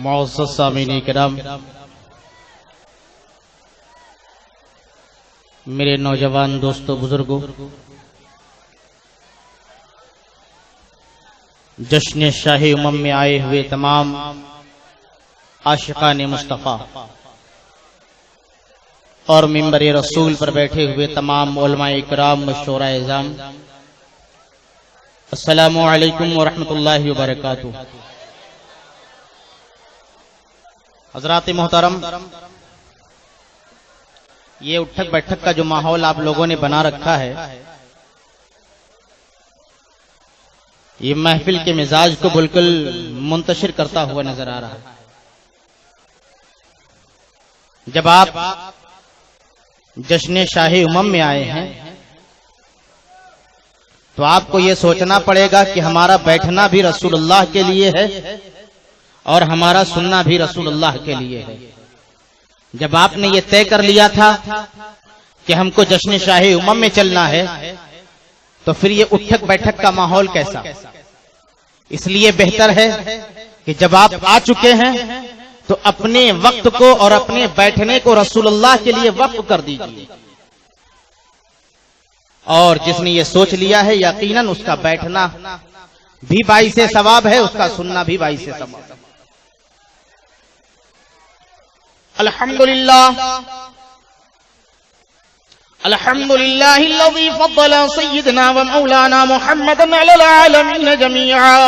معزز سامعین کرام، میرے نوجوان دوستوں بزرگوں، جشن شاہی امم میں آئے ہوئے تمام عاشقان مصطفیٰ اور منبر رسول پر بیٹھے ہوئے تمام علماء کرام و شورا اعظام، السلام علیکم ورحمۃ اللہ وبرکاتہ۔ حضرات محترم، یہ اٹھک بیٹھک کا جو ماحول آپ لوگوں نے بنا رکھا ہے، یہ محفل کے مزاج کو بالکل منتشر کرتا ہوا نظر آ رہا ہے۔ جب آپ جشن شاہی امم میں آئے ہیں تو آپ کو یہ سوچنا پڑے گا کہ ہمارا بیٹھنا بھی رسول اللہ کے لیے ہے اور ہمارا سننا بھی رسول اللہ کے لیے ہے۔ جب آپ نے یہ طے کر لیا تھا کہ ہم کو جشن شاہی امم میں چلنا ہے تو پھر یہ اٹھک بیٹھک کا ماحول کیسا؟ اس لیے بہتر ہے کہ جب آپ آ چکے ہیں تو اپنے وقت کو اور اپنے بیٹھنے کو رسول اللہ کے لیے وقف کر دیجیے، اور جس نے یہ سوچ لیا ہے یقیناً اس کا بیٹھنا بھی باعث ثواب ہے، اس کا سننا بھی باعث ثواب ہے۔ الحمدللہ الحمدللہ الذی فضل سیدنا و مولانا محمدا علی العالمین جميعا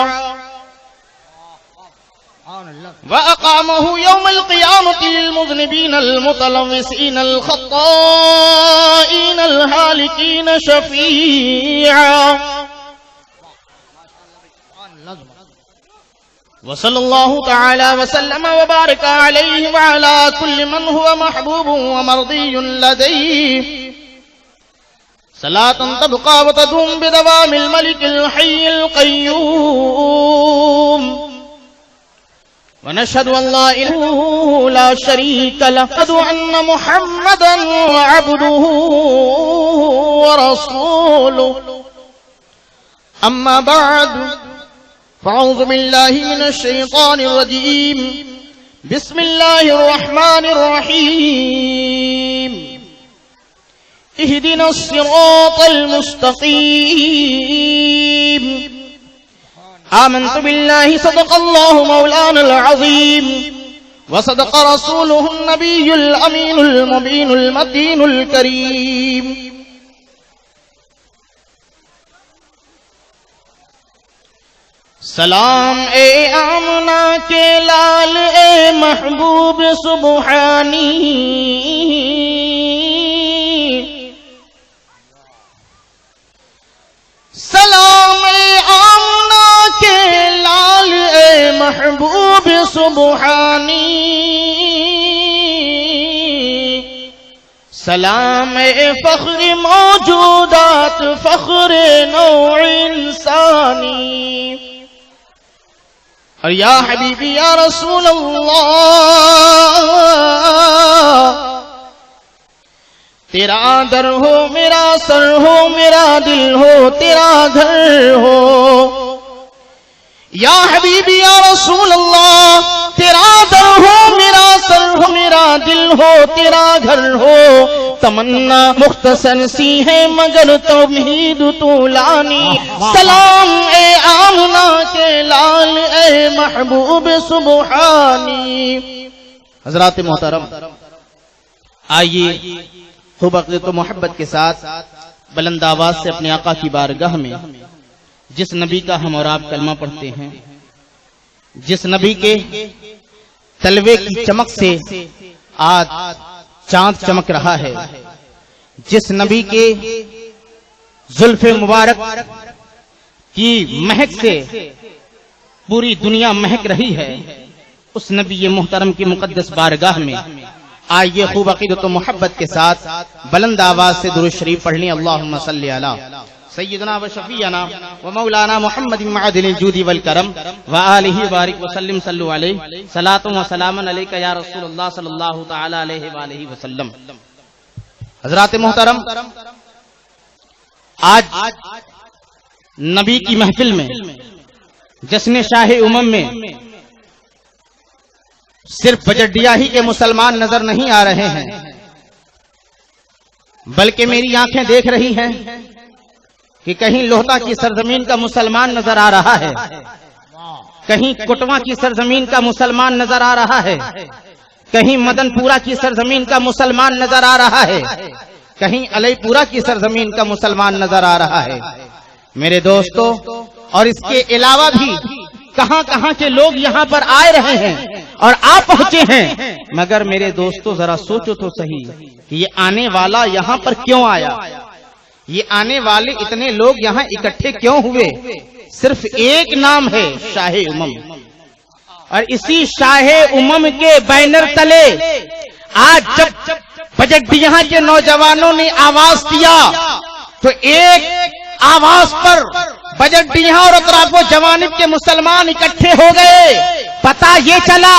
وأقامه يوم القيامة للمذنبين المتلوثين الخطائين الهالكين شفيعا، وصلى الله تعالى وسلم وبارك عليه وعلى كل من هو محبوب ومرضي لديه، صلاة تبقى وتدوم بدوام الملك الحي القيوم، ونشهد أن لا إله لا شريك له، ونشهد أن محمدا عبده ورسوله، أما بعد فأعوذ بالله من الشيطان الرجيم، بسم الله الرحمن الرحيم، اهدنا الصراط المستقيم، آمنت بالله صدق الله مولانا العظيم، وصدق رسوله النبي الأمين المبين المتين الكريم۔ سلام اے آمنہ کے لال، اے محبوب سبحانی، سلام اے آمنہ کے لال، اے محبوب سبحانی، سلام اے فخر موجودات، فخر نوع انسانی، اور یا حبیبی یا رسول اللہ، تیرا در ہو میرا سر ہو، میرا دل ہو تیرا گھر ہو، یا حبیبی یا رسول اللہ، تیرا در ہو میرا سر ہو، میرا دل ہو تیرا گھر ہو، تمنا مختصر سی ہے مگر توحید طولانی، سلام اے آمنہ کے لال، اے محبوب سبحانی۔ حضرات محترم، آئیے خوب عقیدت و محبت کے ساتھ بلند آواز سے اپنے آقا کی بارگاہ میں، جس نبی کا ہم اور آپ کلمہ پڑھتے ہیں، جس نبی کے تلوے کی چمک سے آج چاند چمک رہا ہے، جس نبی کے زلف مبارک کی مہک سے پوری دنیا مہک رہی ہے، اس نبی محترم کی مقدس بارگاہ میں آئیے خوب عقیدت و محبت کے ساتھ بلند آواز سے درود شریف پڑھ لیں۔ اللہم صلی علی سیدنا و شفیعنا و مولانا محمد معدن الجود والکرم وآلہ بارک وسلم، صلو علیہ، صلاۃ و سلام علیک یا رسول اللہ صلی اللہ تعالی علیہ وآلہ وسلم۔ حضرات محترم، آج نبی کی محفل میں، جشن شاہ امم میں صرف بجٹیا ہی کے مسلمان نظر نہیں آ رہے ہیں، بلکہ میری آنکھیں دیکھ رہی ہیں کہ کہیں لوہتا کی سرزمین کا مسلمان نظر آ رہا ہے، کہیں کٹوا کی سرزمین کا مسلمان نظر آ رہا ہے، کہیں مدن پورہ کی سرزمین کا مسلمان نظر آ رہا ہے، کہیں علی پورہ کی سرزمین کا مسلمان نظر آ رہا ہے میرے دوستو۔ اور اس کے علاوہ بھی کہاں کہاں کے لوگ یہاں پر آئے رہے ہیں اور آ پہنچے ہیں، مگر میرے دوستو ذرا سوچو تو صحیح کہ یہ آنے والا یہاں پر کیوں آیا، یہ آنے والے اتنے لوگ یہاں اکٹھے کیوں ہوئے؟ صرف ایک نام ہے، شاہ امم۔ اور اسی شاہ امم کے بینر تلے آج جب بجٹیا کے نوجوانوں نے آواز دیا تو ایک آواز پر بجٹیا اور اطراف و جوانب کے مسلمان اکٹھے ہو گئے۔ پتا یہ چلا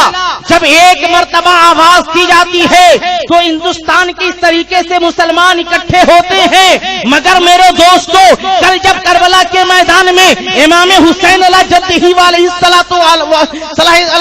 جب ایک مرتبہ آواز دی جاتی ہے تو ہندوستان کی اس طریقے سے مسلمان اکٹھے ہوتے ہیں، مگر میرے دوستو کل جب کربلا کے میدان میں امام حسین علیہ جدہ علیہ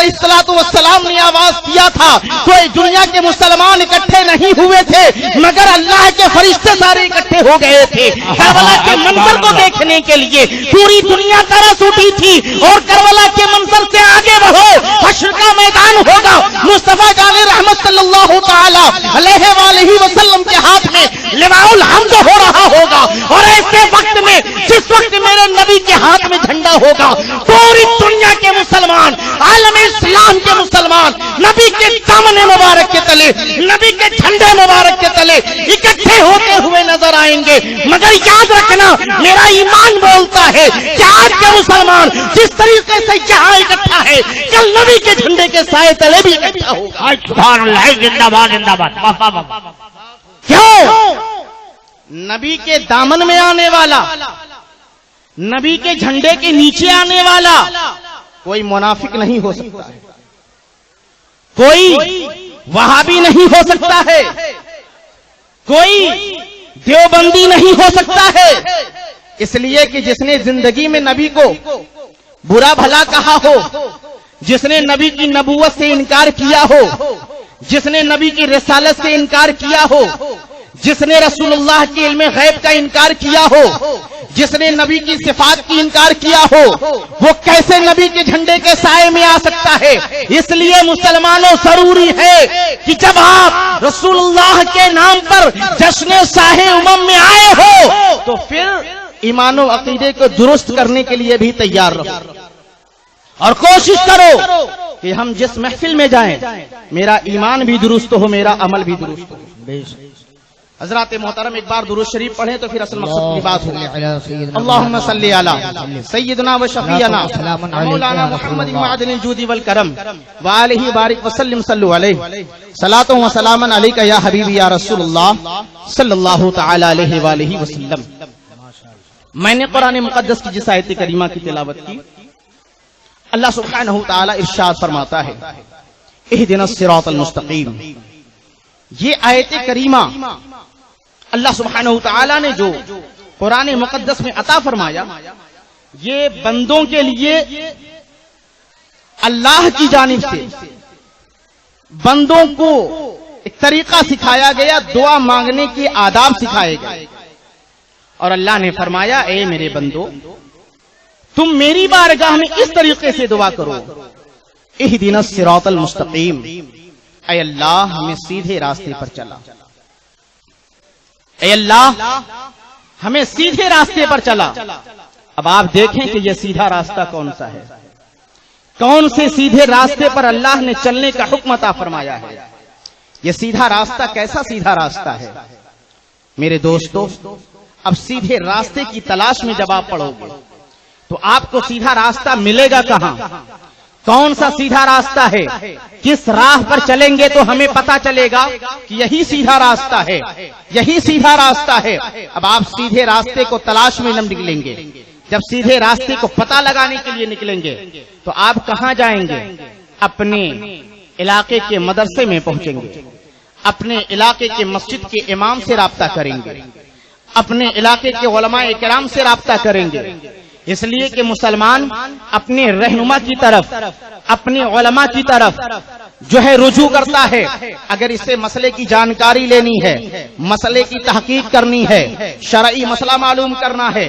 الصلوۃ والسلام نے آواز دیا تھا تو دنیا کے مسلمان اکٹھے نہیں ہوئے تھے، مگر اللہ کے فرشتے سارے اکٹھے ہو گئے تھے کربلا کے منظر کو دیکھنے کے لیے۔ پوری دنیا ترس اٹھی تھی اور کربلا کے منظر سے آگے بڑھو، حشر کا میدان ہوگا، مصطفیٰ جان رحمت صلی اللہ تعالی علیہ وآلہ وسلم کے ہاتھ میں لواء الحمد ہو رہا ہوگا، اور ایسے وقت میں جس وقت میرے نبی کے ہاتھ میں جھنڈا ہوگا پوری دنیا کے مسلمان، عالم اسلام کے مسلمان نبی کے دامن مبارک کے تلے، نبی کے جھنڈے مبارک کے تلے اکٹھے ہوتے ہوئے نظر آئیں گے۔ مگر یاد رکھنا میرا ایمان بولتا ہے کہ آج کے مسلمان جس طریقے سے یہاں اکٹھا ہے کل نبی کے جھنڈے کے سائے تلے بھی اکٹھا ہوگا۔ سبحان اللہ، زندہ باد زندہ باد۔ کیوں؟ نبی کے دامن میں آنے والا، نبی کے جھنڈے کے نیچے آنے والا کوئی منافق نہیں ہو سکتا ہے، کوئی وہابی نہیں ہو سکتا ہے، کوئی دیوبندی نہیں ہو سکتا ہے، اس لیے کہ جس نے زندگی میں نبی کو برا بھلا کہا ہو، جس نے نبی کی نبوت سے انکار کیا ہو، جس نے نبی کی رسالت سے انکار کیا ہو، جس نے رسول اللہ کے علم غیب کا انکار کیا ہو، جس نے نبی کی صفات کی انکار کیا ہو، وہ کیسے نبی کے جھنڈے کے سائے میں آ سکتا ہے؟ اس لیے مسلمانوں ضروری ہے کہ جب آپ رسول اللہ کے نام پر جشن شاہ امم میں آئے ہو تو پھر ایمان و عقیدے کو درست کرنے کے لیے بھی تیار رہو اور کوشش کرو کہ ہم جس محفل میں جائیں میرا ایمان بھی درست ہو، میرا عمل بھی درست ہو۔ حضرات محترم ایک بار درود شریف پڑھیں تو پھر اصل مقصد کی بات ہوگی۔ اللہم صلی علی سیدنا و شفیعنا مولانا محمد معدن الجود والکرم وآلہ بارک وسلم صلو علیہ صلاۃ و سلاما علیک یا حبیبی یا رسول اللہ صلی اللہ تعالی علیہ وآلہ وسلم۔ میں نے قرآن مقدس کی جس آیت کریمہ کی تلاوت کی، اللہ سبحانہ تعالی ارشاد فرماتا ہے اہدنا الصراط المستقیم۔ یہ آیت کریمہ اللہ سبحانہ تعالی نے جو قرآن مقدس میں عطا فرمایا، یہ بندوں کے لیے اللہ کی جانب سے بندوں کو ایک طریقہ سکھایا گیا، دعا مانگنے کے آداب سکھائے گئے، اور اللہ نے فرمایا اے میرے بندو تم میری بارگاہ میں اس طریقے سے دعا کرو، اہدنا الصراط المستقیم، اے اللہ ہمیں سیدھے راستے پر چلا، اے اللہ ہمیں سیدھے راستے پر چلا۔ اب آپ دیکھیں کہ یہ سیدھا راستہ کون سا ہے، کون سے سیدھے راستے پر اللہ نے چلنے کا حکم عطا فرمایا ہے، یہ سیدھا راستہ کیسا سیدھا راستہ ہے میرے دوستو؟ اب سیدھے راستے کی تلاش میں جب آپ پڑھو گے تو آپ کو سیدھا راستہ ملے گا کہاں؟ کون سا سیدھا راستہ ہے؟ کس راہ پر چلیں گے تو ہمیں پتا چلے گا کہ یہی سیدھا راستہ ہے، یہی سیدھا راستہ ہے۔ اب آپ سیدھے راستے کو تلاش میں نکلیں گے، جب سیدھے راستے کو پتا لگانے کے لیے نکلیں گے تو آپ کہاں جائیں گے؟ اپنے علاقے کے مدرسے میں پہنچیں گے، اپنے علاقے کے مسجد کے امام سے رابطہ کریں گے، اپنے علاقے کے علماء کرام سے رابطہ کریں گے، اس لیے کہ مسلمان اپنے رہنما کی طرف، اپنے علماء کی طرف جو ہے رجوع کرتا ہے، اگر اسے مسئلے کی جانکاری لینی ہے، مسئلے کی تحقیق کرنی ہے، شرعی مسئلہ معلوم کرنا ہے،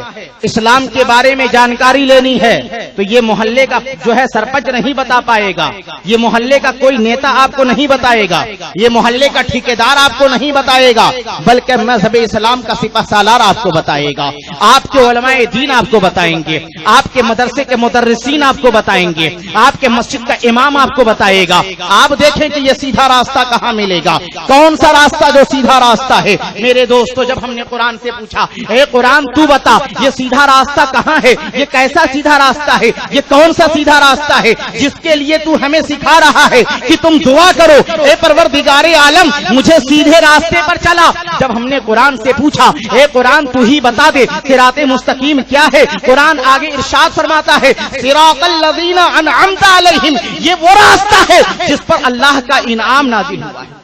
اسلام کے بارے میں جانکاری لینی ہے، تو یہ محلے کا جو ہے سرپنچ نہیں بتا پائے گا، یہ محلے کا کوئی نیتا آپ کو نہیں بتائے گا، یہ محلے کا ٹھیکیدار آپ کو نہیں بتائے گا، بلکہ مذہب اسلام کا سپہ سالار آپ کو بتائے گا، آپ کے علماء دین آپ کو بتائیں گے، آپ کے مدرسے کے مدرسین آپ کو بتائیں گے، آپ کے مسجد کا امام آپ کو بتائے گا۔ آپ دیکھیں کہ یہ سیدھا راستہ کہاں ملے گا، کون سا راستہ جو سیدھا راستہ ہے۔ میرے دوستو، جب ہم نے قرآن سے پوچھا، اے قرآن تو بتا یہ سیدھا راستہ کہاں ہے، یہ کیسا سیدھا راستہ ہے، یہ کون سا سیدھا راستہ ہے جس کے لیے تو ہمیں سکھا رہا ہے کہ تم دعا کرو، اے پروردگار عالم مجھے سیدھے راستے پر چلا۔ جب ہم نے قرآن سے پوچھا، اے قرآن تو ہی بتا دے صراط مستقیم کیا ہے، قرآن آگے ارشاد فرماتا ہے صراط الذین انعمت علیہم، یہ وہ راستہ ہے جس پر اللہ کا انعام نازل ہوا ہے،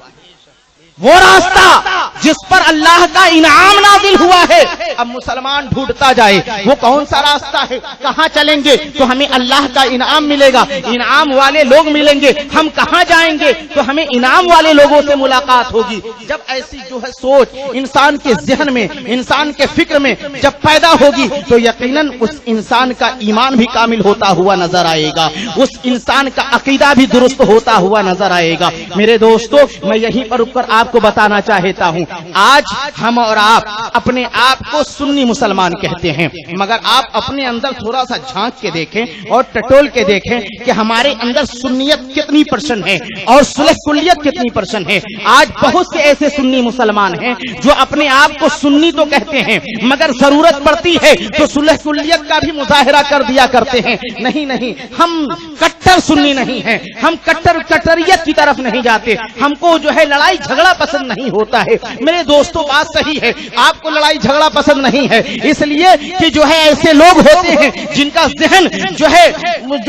وہ راستہ جس پر اللہ کا انعام نازل ہوا ہے۔ اب مسلمان ڈھونڈتا جائے وہ کون سا راستہ ہے، کہاں چلیں گے تو ہمیں اللہ کا انعام ملے گا، انعام والے لوگ ملیں گے، ہم کہاں جائیں گے تو ہمیں انعام والے لوگوں سے ملاقات ہوگی۔ جب ایسی جو ہے سوچ انسان کے ذہن میں، انسان کے فکر میں جب پیدا ہوگی تو یقیناً اس انسان کا ایمان بھی کامل ہوتا ہوا نظر آئے گا، اس انسان کا عقیدہ بھی درست ہوتا ہوا نظر آئے گا۔ میرے دوستو، میں یہیں پر رک کر آپ کو بتانا چاہتا ہوں، آج ہم اور آپ اپنے آپ کو سنی مسلمان کہتے ہیں، مگر آپ اپنے اندر تھوڑا سا جھانک کے دیکھیں اور ٹٹول کے دیکھیں کہ ہمارے اندر سنیت کتنی پرسنٹ ہے اور صلح کلیت کتنی پرسنٹ ہے۔ آج بہت سے ایسے سنی مسلمان ہیں جو اپنے آپ کو سنی تو کہتے ہیں مگر ضرورت پڑتی ہے تو صلح کلیت کا بھی مظاہرہ کر دیا کرتے ہیں۔ نہیں، ہم کٹر سنی نہیں ہیں، ہم کٹریت کی طرف نہیں جاتے، ہم کو جو ہے لڑائی جھگڑا پسند نہیں ہوتا ہے۔ میرے دوستو، بات صحیح ہے، آپ کو لڑائی جھگڑا پسند نہیں ہے، اس لیے کہ جو ہے ایسے لوگ ہوتے ہیں جن کا ذہن جو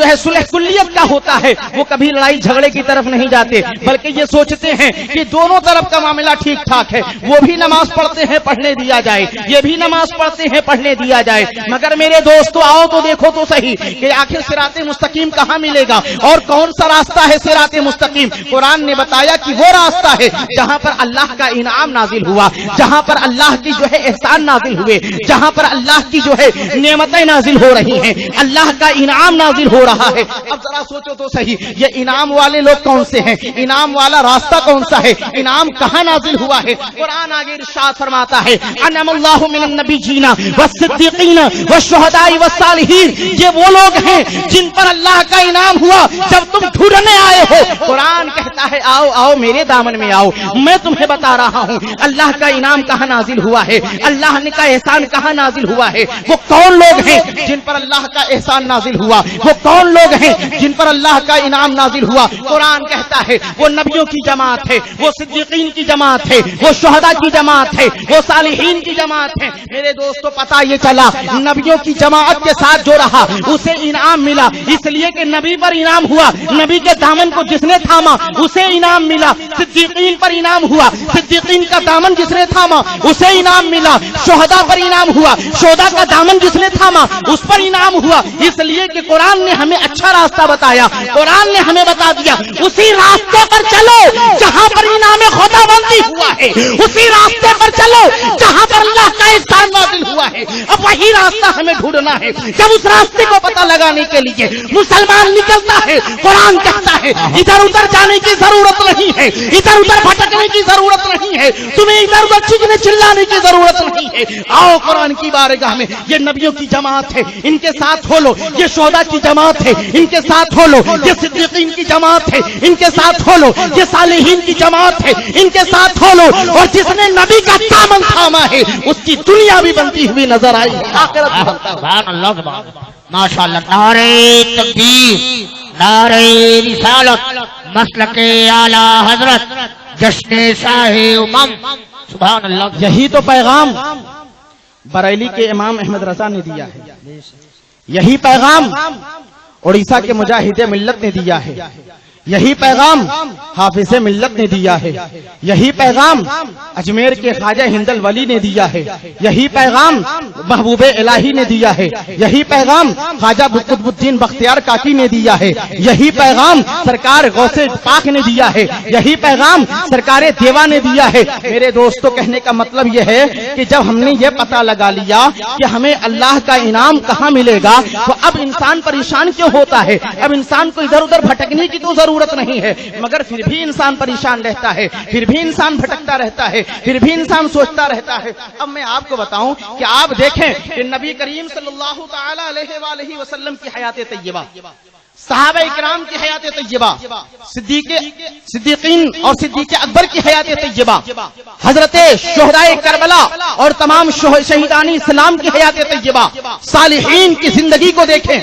ہے صلح کلیت کا ہوتا ہے، وہ کبھی لڑائی جھگڑے کی طرف نہیں جاتے، بلکہ یہ سوچتے ہیں کہ دونوں طرف کا معاملہ ٹھیک ٹھاک ہے، وہ بھی نماز پڑھتے ہیں پڑھنے دیا جائے، یہ بھی نماز پڑھتے ہیں پڑھنے دیا جائے۔ مگر میرے دوستو، آؤ تو دیکھو تو صحیح کہ آخر صراط مستقیم کہاں ملے گا اور کون سا راستہ ہے صراط مستقیم۔ قرآن نے بتایا کہ وہ راستہ ہے جہاں پر اللہ کا انعام نازل ہوا، جہاں پر اللہ کی جو ہے احسان نازل ہوئے، جہاں پر اللہ کی جو ہے نعمتیں نازل ہو رہی ہیں، اللہ کا انعام نازل ہو رہا ہے۔ اب ذرا سوچو تو صحیح، یہ انعام والے لوگ کون سے ہیں، انعام والا راستہ کون سا ہے، انعام کہاں نازل ہوا ہے۔ قرآن آگے ارشاد فرماتا ہے انعم اللہ من النبیین والصدیقین والشہداء والصالحین، یہ وہ لوگ ہیں جن پر اللہ کا انعام ہوا جب تم ڈھونڈنے آئے ہو۔ قرآن کہتا ہے آؤ آؤ میرے دامن میں آؤ، میں تمہیں بتا رہا ہوں اللہ کا انعام کہاں نازل ہوا ہے، اللہ نے کا احسان کہاں نازل ہوا ہے۔ وہ کون لوگ ہیں جن پر اللہ کا احسان نازل ہوا، وہ کون لوگ ہیں جن پر اللہ کا انعام نازل ہوا۔ قرآن کہتا ہے وہ نبیوں کی جماعت ہے، وہ صدیقین کی جماعت ہے، وہ شہداء کی جماعت ہے، وہ صالحین کی جماعت ہے۔ میرے دوستو، پتہ یہ چلا نبیوں کی جماعت کے ساتھ جو رہا اسے انعام ملا، اس لیے کہ نبی پر انعام ہوا، نبی کے دامن کو جس نے تھاما اسے انعام ملا۔ صدیقین پر انعام ہوا، صدیقین کا دامن جس نے تھاما اسے انعام ملا۔ شہداء پر انعام ہوا، شہداء کا دامن جس نے تھاما اس پر انعام ہوا، اس لیے کہ قرآن نے ہمیں اچھا راستہ بتایا، قرآن نے ہمیں بتا دیا اسی راستے پر چلو جہاں پر انعام خدا بندی ہوا ہے، اسی راستے پر چلو جہاں پر اللہ کا احسان نازل ہوا ہے۔ اب وہی راستہ ہمیں ڈھونڈنا ہے۔ جب اس راستے کو پتہ لگانے کے لیے مسلمان نکلتا ہے، قرآن کہتا ہے ادھر ادھر جانے کی ضرورت نہیں ہے، ادھر ادھر بھٹکنے کی ضرورت نہیں ہے، تمہیں ادھر ادھر چیخنے چلانے کی ضرورت نہیں ہے۔ آؤ قرآن کی بارگاہ میں، یہ نبیوں کی جماعت ہے ان کے ساتھ ہو لو، یہ شہداء کی جماعت ہے ان کے ساتھ ہو لو، یہ صدیقین کی جماعت ہے ان کے ساتھ ہو لو، یہ صالحین کی جماعت ہے ان کے ساتھ ہو لو، اور جس نے نبی کا دامن تھاما ہے اس کی دنیا بھی بنتی ہوئی نظر آئی، آخرت بھی بنتا ہے۔ سبحان اللہ، ماشاء اللہ، نعرہ تکبیر، نعرہ رسالت، مسلک اعلی حضرت، جشن شاہ امم، سبحان اللہ۔ یہی تو پیغام بریلی کے امام احمد رضا نے دیا ہے، یہی پیغام اڑیسہ کے مجاہد ملت نے دیا ہے، یہی پیغام حافظ ملت نے دیا ہے، یہی پیغام اجمیر کے خواجہ ہندل ولی نے دیا ہے، یہی پیغام محبوب الہی نے دیا ہے، یہی پیغام خواجہ قطب الدین بختیار کاکی نے دیا ہے، یہی پیغام سرکار غوث پاک نے دیا ہے، یہی پیغام سرکار دیوا نے دیا ہے۔ میرے دوستو، کہنے کا مطلب یہ ہے کہ جب ہم نے یہ پتہ لگا لیا کہ ہمیں اللہ کا انعام کہاں ملے گا تو اب انسان پریشان کیوں ہوتا ہے؟ اب انسان کو ادھر ادھر بھٹکنے کی تو ضرورت نہیں ہے، مگر پھر بھی انسان پریشان رہتا ہے، پھر بھی انسان بھٹکتا رہتا ہے، پھر بھی انسان سوچتا رہتا ہے۔ اب میں آپ کو بتاؤں کہ آپ دیکھیں کہ نبی کریم صلی اللہ تعالی علیہ وآلہ وسلم کی حیات طیبہ، صحابہ اکرام کی حیات طیبہ، صدیقین اور صدیق اکبر کی حیات طیبہ، حضرت شہدائے کربلا اور تمام شہیدان اسلام کی حیات طیبہ، صالحین کی زندگی کو دیکھیں۔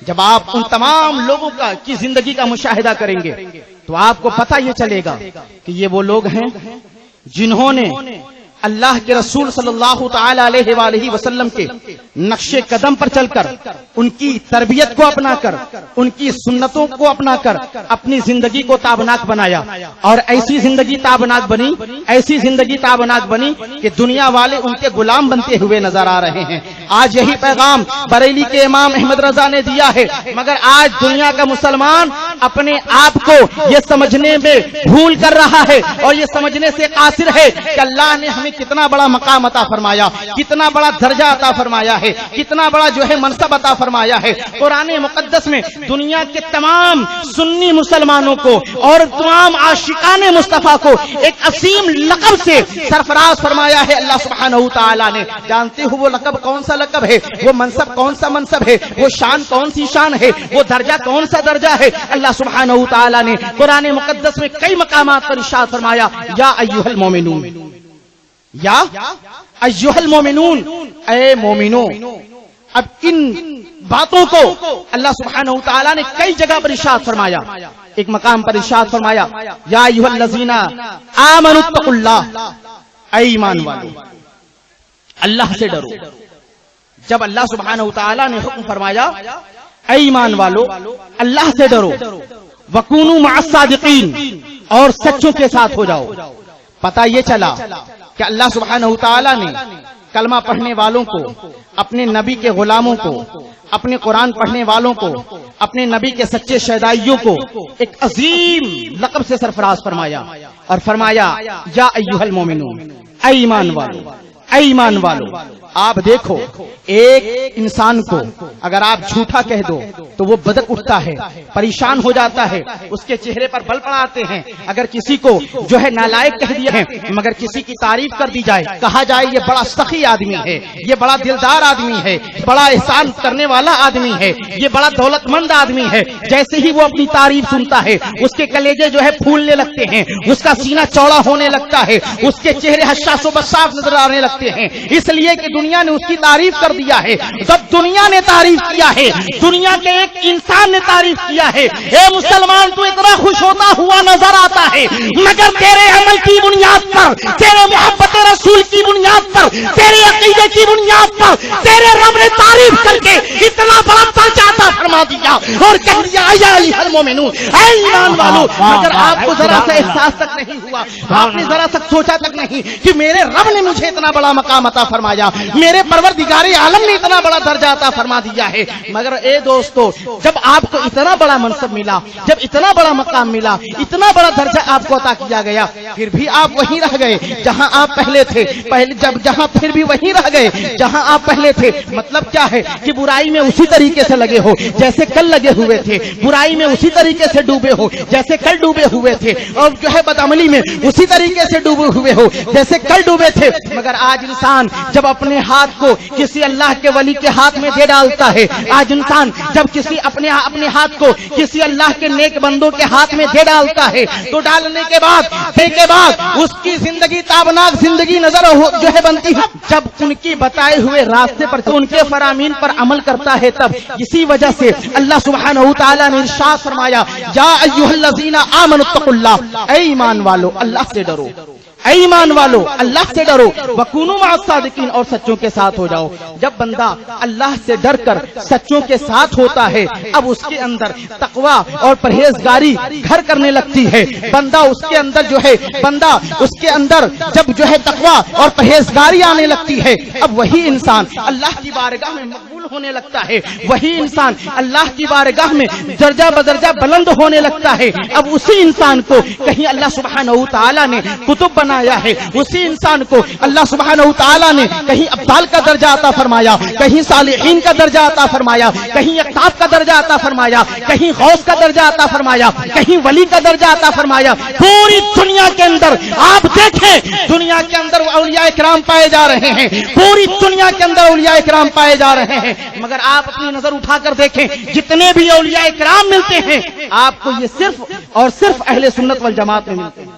جب آپ ان تمام لوگوں کی زندگی کا مشاہدہ کریں گے تو آپ کو پتہ یہ چلے گا کہ یہ وہ لوگ ہیں جنہوں نے اللہ کے رسول صلی اللہ تعالی علیہ وآلہ وسلم کے نقش قدم پر چل کر، ان کی تربیت کو اپنا کر، ان کی سنتوں کو اپنا کر اپنی زندگی کو تابناک بنایا، اور ایسی زندگی تابناک بنی، ایسی زندگی تابناک بنی کہ دنیا والے ان کے غلام بنتے ہوئے نظر آ رہے ہیں۔ آج یہی پیغام بریلی کے امام احمد رضا نے دیا ہے، مگر آج دنیا کا مسلمان اپنے آپ کو یہ سمجھنے میں بھول کر رہا ہے اور یہ سمجھنے سے قاصر ہے کہ اللہ نے ہمیں کتنا بڑا مقام عطا فرمایا، کتنا بڑا درجہ عطا فرمایا ہے، کتنا بڑا جو ہے منصب عطا فرمایا ہے۔ قرآن مقدس میں دنیا کے تمام سنی مسلمانوں کو اور تمام عاشقان مصطفیٰ کو ایک عظیم لقب سے سرفراز فرمایا ہے اللہ سبحانہ تعالیٰ نے۔ جانتے ہو وہ لقب کون سا لقب ہے، وہ منصب کون سا منصب ہے، وہ شان کون سی شان ہے، وہ درجہ کون سا درجہ ہے؟ اللہ سبحانہ تعالیٰ نے قرآن مقدس میں کئی مقامات پر ارشاد فرمایا، یا ایھا المومنون، یا ایھا المومنون، اے مومنو۔ اب ان باتوں کو اللہ سبحانہ تعالیٰ نے کئی جگہ پر ارشاد فرمایا۔ ایک مقام پر ارشاد فرمایا، یا ایھا الذین آمنوا اتقوا اللہ، اے ایمان والو اللہ سے ڈرو۔ جب اللہ سبحانہ تعالیٰ نے حکم فرمایا اے ایمان والو اللہ سے ڈرو، وکونوا مع الصادقین، اور سچوں کے ساتھ ہو جاؤ، پتہ یہ چلا کہ اللہ سبحانہ تعالیٰ نے کلمہ پڑھنے والوں کو، اپنے نبی کے غلاموں کو، اپنے قرآن پڑھنے والوں کو، اپنے نبی کے سچے شہدائیوں کو ایک عظیم لقب سے سرفراز فرمایا اور فرمایا، یا ایھا المومنون، اے ایمان والو، اے ایمان والو۔ آپ دیکھو ایک انسان کو اگر آپ جھوٹا کہہ دو تو وہ بدک اٹھتا ہے، پریشان ہو جاتا ہے، اس کے چہرے پر بل پڑاتے ہیں۔ اگر کسی کو جو ہے نالائق کہہ دیا ہے، مگر کسی کی تعریف کر دی جائے، کہا جائے یہ بڑا سخی آدمی ہے، یہ بڑا دلدار آدمی ہے، بڑا احسان کرنے والا آدمی ہے، یہ بڑا دولت مند آدمی ہے، جیسے ہی وہ اپنی تعریف سنتا ہے اس کے کلیجے جو ہے پھولنے لگتے ہیں، اس کا سینہ چوڑا ہونے لگتا ہے، اس کے چہرے حشاش و بشاش نظر آنے لگتے ہیں، اس لیے کہ دنیا نے اس کی تعریف کر دیا ہے۔ جب دنیا نے تعریف کیا ہے، دنیا کے ایک انسان نے تعریف کیا ہے، اے مسلمان تو اتنا خوش ہوتا ہوا نظر آتا ہے، مگر تیرے عمل کی بنیاد پر، تیرے محبت رسول کی بنیاد پر، تیرے عقیدے کی بنیاد پر تیرے رب نے تعریف کر کے اتنا بڑا درجہ عطا فرما دیا اور کہہ دیا، یا ایھا المومنون، اے ایمان والو۔ مگر آپ کو ذرا سا احساس تک نہیں ہوا، آپ نے ذرا سا سوچا تک نہیں کہ میرے رب نے مجھے اتنا بڑا مقام عطا فرمایا، میرے پروردگار عالم نے اتنا بڑا درجہ عطا فرما دیا ہے۔ مگر اے دوستو، جب آپ کو اتنا بڑا منصب ملا، جب اتنا بڑا مقام ملا، اتنا بڑا درجہ آپ کو عطا کیا گیا، پھر بھی آپ وہیں رہ گئے جہاں آپ پہلے تھے، جہاں پھر بھی وہیں رہ گئے جہاں آپ پہلے تھے۔ مطلب کیا ہے کہ برائی میں اسی طریقے سے لگے ہو جیسے کل لگے ہوئے تھے، برائی میں اسی طریقے سے ڈوبے ہو جیسے کل ڈوبے ہوئے تھے، اور جو ہے بدعملی میں اسی طریقے سے ڈوبے ہوئے ہو جیسے کل ڈوبے تھے۔ مگر آج انسان جب اپنے ہاتھ کو کسی اللہ کے ولی کے ہاتھ میں دے ڈالتا ہے، آج انسان جب کسی اپنے ہاتھ کو کسی اللہ کے نیک بندوں کے ہاتھ میں دے ڈالتا ہے تو ڈالنے کے بعد اس کی زندگی تابناک زندگی نظر جو ہے بنتی ہے۔ جب ان کی بتائے ہوئے راستے پر، ان کے فرامین پر عمل کرتا ہے، تب اسی وجہ سے اللہ سبحانہ تعالیٰ نے ارشاد فرمایا، یا ایھا الذین آمنوا اتقوا اللہ، اے ایمان والو اللہ سے ڈرو، اے ایمان والو اللہ سے ڈرو وکونوا مع الصادقین اور سچوں کے ساتھ ہو جاؤ. جب بندہ اللہ سے ڈر کر سچوں کے ساتھ ہوتا ہے اب اس کے اندر تقوی اور پرہیزگاری گھر کرنے لگتی ہے. بندہ اس کے اندر جو ہے اس کے اندر جب جو ہے تقوی اور پرہیزگاری آنے لگتی ہے اب وہی انسان اللہ کی بارگاہ میں مقبول ہونے لگتا ہے. وہی انسان اللہ کی بارگاہ میں درجہ بدرجہ بلند ہونے لگتا ہے. اب اسی انسان کو کہیں اللہ سبحانہ تعالیٰ نے کتب بنایا ہے, اسی انسان کو اللہ سبحانہ تعالیٰ نے کہیں ابدال کا درجہ عطا فرمایا, کہیں صالحین کا درجہ عطا فرمایا, کہیں اقطاب کا درجہ عطا فرمایا, کہیں غوث کا درجہ عطا فرمایا, کہیں ولی کا درجہ عطا فرمایا. پوری دنیا کے اندر آپ دیکھیں دنیا کے اندر اولیاء کرام پائے جا رہے ہیں, پوری دنیا کے اندر اولیاء کرام پائے جا رہے ہیں, مگر آپ اپنی نظر اٹھا کر دیکھیں جتنے بھی اولیاء کرام ملتے ہیں آپ کو یہ صرف اور صرف اہل سنت والجماعت میں ملتے ہیں,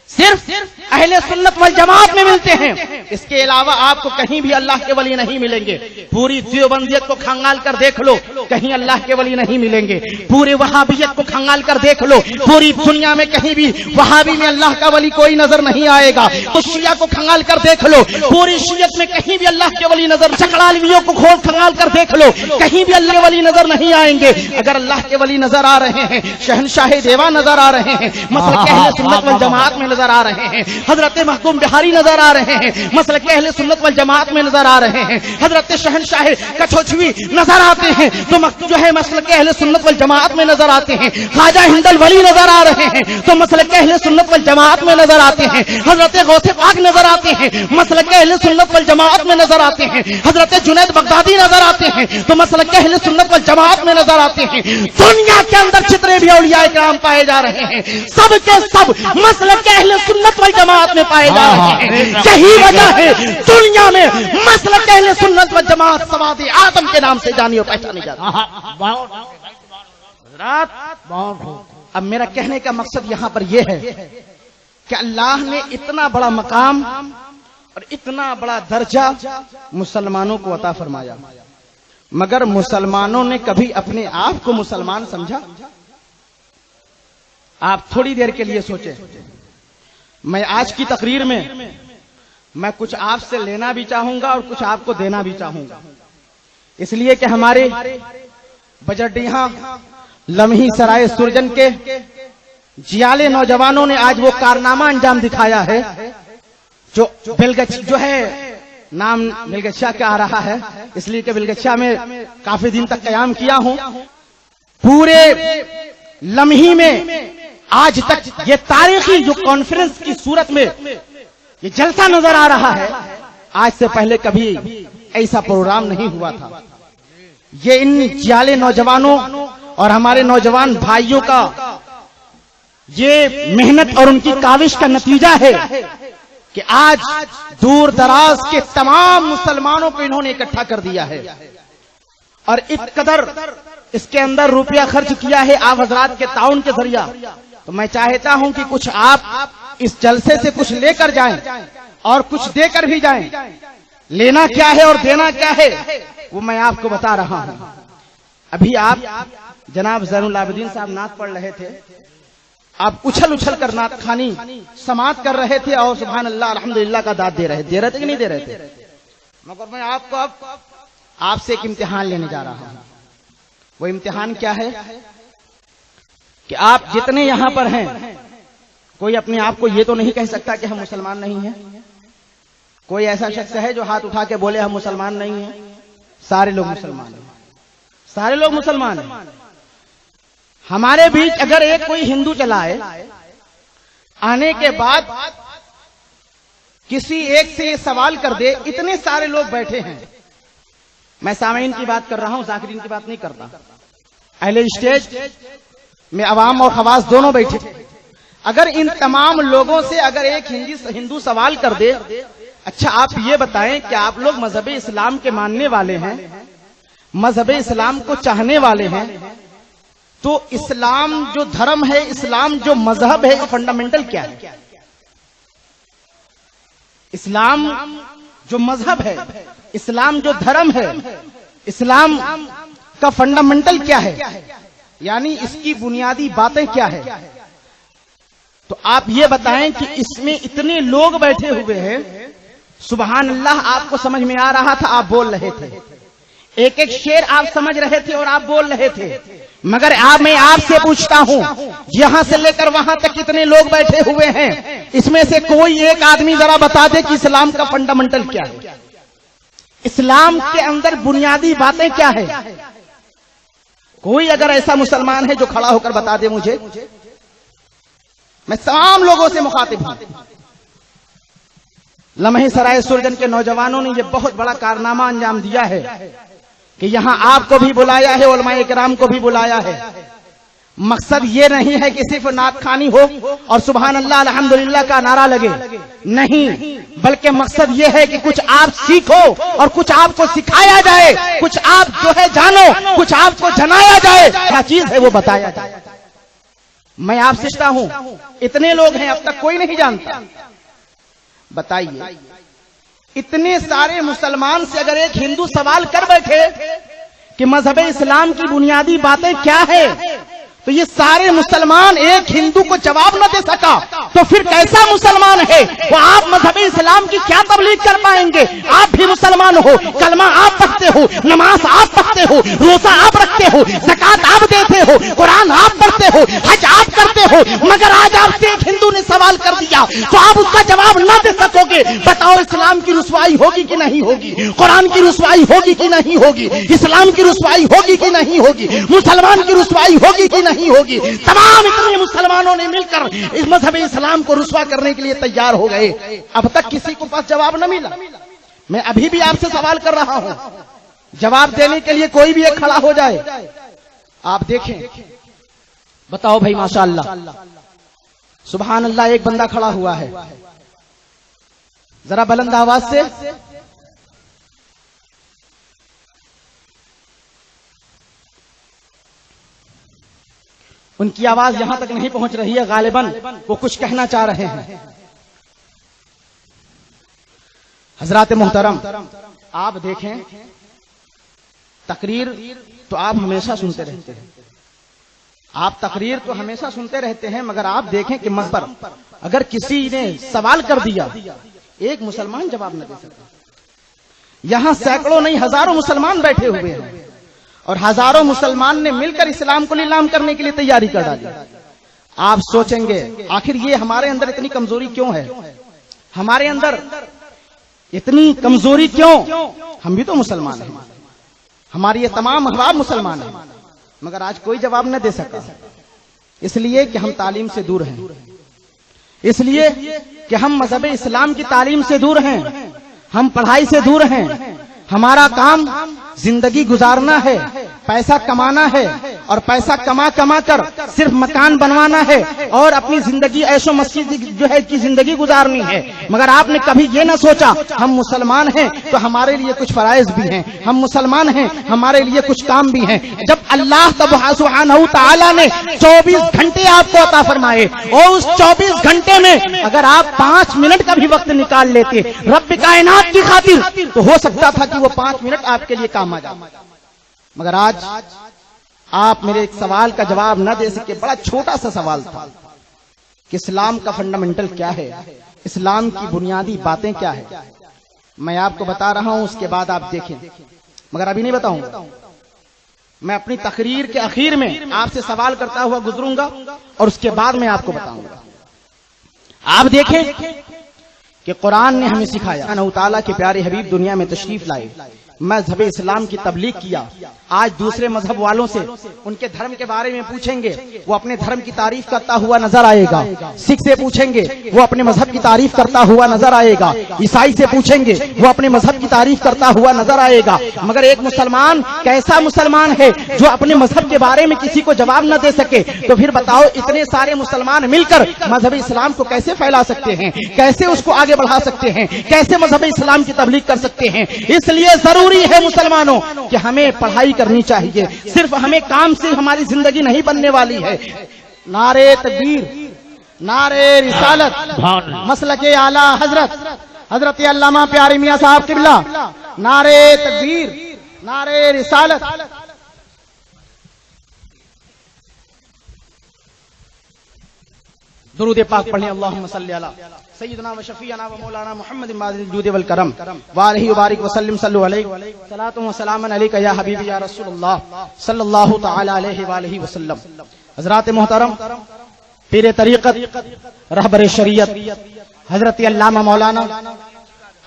صرف اہل سنت والجماعت میں ملتے ہیں. اس کے علاوہ آپ کو کہیں بھی اللہ کے ولی نہیں ملیں گے. پوری دیوبندیت کو کھنگال کر دیکھ لو کہیں اللہ کے ولی نہیں ملیں گے. پورے وہابیت کو کھنگال کر دیکھ لو پوری دنیا میں کہیں بھی وہابی میں اللہ کا ولی کوئی نظر نہیں آئے گا. تو شیعہ کو کھنگال کر دیکھ لو پوری شیعت میں کہیں بھی اللہ کے ولی نظر, چکڑالویوں کو کھول کھنگال کر دیکھ لو کہیں بھی اللہ کے ولی نظر نہیں آئیں گے. اگر اللہ کے ولی نظر آ رہے ہیں, شہنشاہ دیوا نظر آ رہے ہیں, مسلک اہل سنت والجماعت میں نظر آ رہے ہیں, حضرت محکوم بہاری نظر آ رہے ہیں, مسلک اہل سنت والجماعت میں نظر آ رہے ہیں, حضرت شہنشاہ کچھوچھوی نظر آتے ہیں تو جو ہے مسلک اہل سنت والجماعت میں نظر آتے ہیں, خواجہ ہندل ولی نظر آ رہے ہیں تو مسلک اہل سنت والجماعت میں نظر آتے ہیں, حضرت غوث پاک نظر آتے ہیں مسلک اہل سنت والجماعت میں نظر آتے ہیں, حضرت جنید بغدادی نظر آتے ہیں تو مسلک اہل سنت والجماعت میں نظر آتے ہیں. دنیا کے اندر جتنے بھی اولیاء کرام پائے جا رہے ہیں سب کے سب مسلک اہل سنت والجماعت میں پائے جا رہے ہیں. یہی وجہ ہے دنیا میں مسلک اہل سنت والجماعت سواد آدم کے نام سے جانی اور پہچانی جاتی ہے. اب میرا کہنے کا مقصد یہاں پر یہ ہے کہ اللہ نے اتنا بڑا مقام اور اتنا بڑا درجہ مسلمانوں کو عطا فرمایا, مگر مسلمانوں نے کبھی اپنے آپ کو مسلمان سمجھا؟ آپ تھوڑی دیر کے لیے سوچیں. میں آج کی تقریر میں میں کچھ آپ سے لینا بھی چاہوں گا اور کچھ آپ کو دینا بھی چاہوں گا, اس لیے کہ ہمارے بجٹیہاں لمحی سرائے سرجن کے جیالے نوجوانوں نے آج وہ کارنامہ انجام دکھایا ہے جو جو ہے نام بلگچھا کا آ رہا ہے اس لیے کہ بلگچھا میں کافی دن تک قیام کیا ہوں. پورے لمحی میں آج تک یہ تاریخی جو کانفرنس کی صورت میں یہ جلسہ نظر آ رہا ہے, آج سے پہلے کبھی ایسا پروگرام نہیں ہوا تھا. یہ ان جیالے نوجوانوں اور ہمارے نوجوان بھائیوں کا یہ محنت اور ان کی کاوش کا نتیجہ ہے کہ آج دور دراز کے تمام مسلمانوں کو انہوں نے اکٹھا کر دیا ہے اور اس قدر اس کے اندر روپیہ خرچ کیا ہے آپ حضرات کے تعاون کے ذریعہ. تو میں چاہتا ہوں کہ کچھ آپ اس جلسے سے کچھ لے کر جائیں اور کچھ دے کر بھی جائیں. لینا کیا ہے اور دینا کیا ہے وہ میں آپ کو بتا رہا ہوں. ابھی آپ جناب زین العابدین صاحب نعت پڑھ رہے تھے, آپ اچھل اچھل کر نعت خوانی سماعت کر رہے تھے اور سبحان اللہ الحمدللہ کا داد دے رہے تھے کہ نہیں دے رہے تھے؟ مگر میں آپ کو اب آپ سے ایک امتحان لینے جا رہا ہوں. وہ امتحان کیا ہے کہ آپ جتنے یہاں پر ہیں کوئی اپنے آپ کو یہ تو نہیں کہہ سکتا کہ ہم مسلمان نہیں ہیں. کوئی ایسا شخص ہے جو ہاتھ اٹھا کے بولے ہم مسلمان نہیں ہیں؟ سارے لوگ مسلمان ہیں, سارے لوگ مسلمان ہیں. ہمارے بیچ اگر ایک کوئی ہندو چلا ہے آنے کے بعد کسی ایک سے یہ سوال کر دے, اتنے سارے لوگ بیٹھے ہیں, میں سامعین کی بات کر رہا ہوں ذاکرین کی بات نہیں کرتا, اہل اسٹیج میں عوام اور خواص دونوں بیٹھے, اگر ان تمام لوگوں سے اگر ایک ہندو سوال کر دے اچھا آپ یہ بتائیں کہ آپ لوگ مذہب اسلام کے ماننے والے ہیں, مذہب اسلام کو چاہنے والے ہیں, تو اسلام جو دھرم ہے, اسلام جو مذہب ہے, فنڈامنٹل کیا ہے؟ اسلام جو مذہب ہے, اسلام جو دھرم ہے, اسلام کا فنڈامنٹل کیا ہے, یعنی اس کی بنیادی باتیں کیا ہے؟ تو آپ یہ بتائیں کہ اس میں اتنے لوگ بیٹھے ہوئے ہیں، سبحان اللہ، آپ کو سمجھ میں آ رہا تھا، آپ بول رہے تھے، ایک ایک شعر آپ سمجھ رہے تھے اور آپ بول رہے تھے، مگر میں آپ سے پوچھتا ہوں، یہاں سے لے کر وہاں تک کتنے لوگ بیٹھے ہوئے ہیں، اس میں سے کوئی ایک آدمی ذرا بتا دے کہ اسلام کا فنڈامنٹل کیا ہے، اسلام کے اندر بنیادی باتیں کیا ہے؟ کوئی اگر ایسا مسلمان ہے جو کھڑا ہو کر بتا دے مجھے. میں تمام لوگوں سے مخاطب ہوں. لمحے سرائے سرجن کے نوجوانوں نے یہ بہت بڑا کارنامہ انجام دیا ہے کہ یہاں آپ کو بھی بلایا ہے، علماء کرام کو بھی بلایا ہے. مقصد یہ نہیں ہے کہ صرف نعت خوانی ہو اور سبحان اللہ الحمدللہ کا نعرہ لگے، نہیں، بلکہ مقصد یہ ہے کہ کچھ آپ سیکھو اور کچھ آپ کو سکھایا جائے، کچھ آپ جو ہے جانو، کچھ آپ کو جنایا جائے، کیا چیز ہے وہ بتایا جائے. میں آپ سے کہتا ہوں، اتنے لوگ ہیں اب تک کوئی نہیں جانتا. بتائیے، اتنے سارے مسلمان سے اگر ایک ہندو سوال کر بیٹھے کہ مذہب اسلام کی بنیادی باتیں کیا ہے، تو یہ سارے مسلمان ایک ہندو کو جواب نہ دے سکا تو پھر کیسا مسلمان ہے وہ؟ آپ مذہب اسلام کی کیا تبلیغ کر پائیں گے؟ آپ بھی مسلمان ہو، کلمہ آپ پڑھتے ہو، نماز آپ پڑھتے ہو، روزہ آپ رکھتے ہو، زکات آپ دیتے ہو، قرآن آپ پڑھتے ہو، حج آپ کرتے ہو، مگر آج آپ سے ایک ہندو نے سوال کر دیا تو آپ اس کا جواب نہ دے سکو گے. بتاؤ، اسلام کی رسوائی ہوگی کہ نہیں ہوگی؟ قرآن کی رسوائی ہوگی کہ نہیں ہوگی؟ اسلام کی رسوائی ہوگی کہ نہیں ہوگی؟ مسلمان کی رسوائی ہوگی کہ نہیں ہوگی؟ تمام اتنے مسلمانوں نے مل کر اس مذہب اسلام کو رسوا کرنے کے لیے تیار ہو گئے. اب تک کسی کو پاس جواب نہ ملا. میں ابھی بھی آپ سے سوال کر رہا ہوں، جواب دینے کے لیے کوئی بھی ایک کھڑا ہو جائے. آپ دیکھیں، بتاؤ بھائی، ماشاء اللہ، سبحان اللہ، ایک بندہ کھڑا ہوا ہے، ذرا بلند آواز سے. ان کی آواز یہاں تک نہیں پہنچ رہی ہے، غالباً وہ کچھ کہنا چاہ رہے ہیں. حضرات محترم، آپ دیکھیں، تقریر تو آپ ہمیشہ سنتے رہتے ہیں، آپ تقریر تو ہمیشہ سنتے رہتے ہیں، مگر آپ دیکھیں کہ مذہب پر اگر کسی نے سوال کر دیا، ایک مسلمان جواب نہ دے سکتا. یہاں سینکڑوں نہیں ہزاروں مسلمان بیٹھے ہوئے ہیں اور ہزاروں مسلمان نے مل کر اسلام کو نیلام کرنے کے لیے تیاری کر ڈالی. آپ سوچیں گے آخر یہ ہمارے اندر اتنی کمزوری کیوں ہے؟ ہمارے اندر اتنی کمزوری کیوں؟ ہم بھی تو مسلمان ہیں، ہماری یہ تمام احباب مسلمان ہیں، مگر آج کوئی جواب نہ دے سکا. اس لیے کہ ہم تعلیم سے دور ہیں، اس لیے کہ ہم مذہب اسلام کی تعلیم سے دور ہیں، ہم پڑھائی سے دور ہیں. ہمارا کام زندگی گزارنا ہے، پیسہ کمانا ہے اور پیسہ کما کر صرف مکان بنوانا ہے اور اپنی زندگی عیش و مسجد جو ہے کی زندگی گزارنی ہے. مگر آپ نے کبھی یہ نہ سوچا ہم مسلمان ہیں تو ہمارے لیے کچھ فرائض بھی ہیں، ہم مسلمان ہیں ہمارے لیے کچھ کام بھی ہیں. جب اللہ سبحانہ تعالیٰ نے 24 گھنٹے آپ کو عطا فرمائے اور اس 24 گھنٹے میں اگر آپ 5 منٹ کا بھی وقت نکال لیتے رب کائنات کی خاطر تو ہو سکتا تھا کہ وہ 5 منٹ آپ کے لیے کام آ جائے. مگر آج آپ میرے ایک سوال کا جواب نہ دے سکے. بڑا چھوٹا سا سوال تھا کہ اسلام کا فنڈامنٹل کیا ہے، اسلام کی بنیادی باتیں کیا ہے. میں آپ کو بتا رہا ہوں، اس کے بعد آپ دیکھیں، مگر ابھی نہیں بتاؤں گا. میں اپنی تقریر کے اخیر میں آپ سے سوال کرتا ہوا گزروں گا اور اس کے بعد میں آپ کو بتاؤں گا. آپ دیکھیں کہ قرآن نے ہمیں سکھایا، اللہ تعالیٰ کے پیارے حبیب دنیا میں تشریف لائے، مذہب اسلام کی تبلیغ کیا. آج دوسرے مذہب والوں سے ان کے دھرم کے بارے میں پوچھیں گے، وہ اپنے دھرم کی تعریف کرتا ہوا نظر آئے گا. سکھ سے پوچھیں گے، وہ اپنے مذہب کی تعریف کرتا ہوا نظر آئے گا. عیسائی سے پوچھیں گے، وہ اپنے مذہب کی تعریف کرتا ہوا نظر آئے گا. مگر ایک مسلمان کیسا مسلمان ہے جو اپنے مذہب کے بارے میں کسی کو جواب نہ دے سکے؟ تو پھر بتاؤ اتنے سارے مسلمان مل کر مذہب اسلام کو کیسے پھیلا سکتے ہیں، کیسے اس کو آگے بڑھا سکتے ہیں، کیسے مذہب اسلام کی تبلیغ کر سکتے ہیں؟ اس لیے ضروری ہے مسلمانوں کہ ہمیں پڑھائی کرنی چاہیے. صرف ہمیں کام سے ہماری زندگی نہیں بننے والی ہے. نعرے تکبیر، نعرے رسالت، مسلک اعلی حضرت علامہ پیارے میاں صاحب قبلہ. نعرے تکبیر، نعرے رسالت. درود پاک پڑھیں اللہم صلی علی سیدنا و شفیعنا و مولانا محمد مادر الجود والکرم وآلہ وبارک وسلم صلو علیہ صلاۃ و سلام علیک یا حبیبی یا رسول اللہ صلی اللہ تعالی علیہ وآلہ وسلم. حضرات محترم، پیر طریقت رہبر شریعت حضرت علامہ مولانا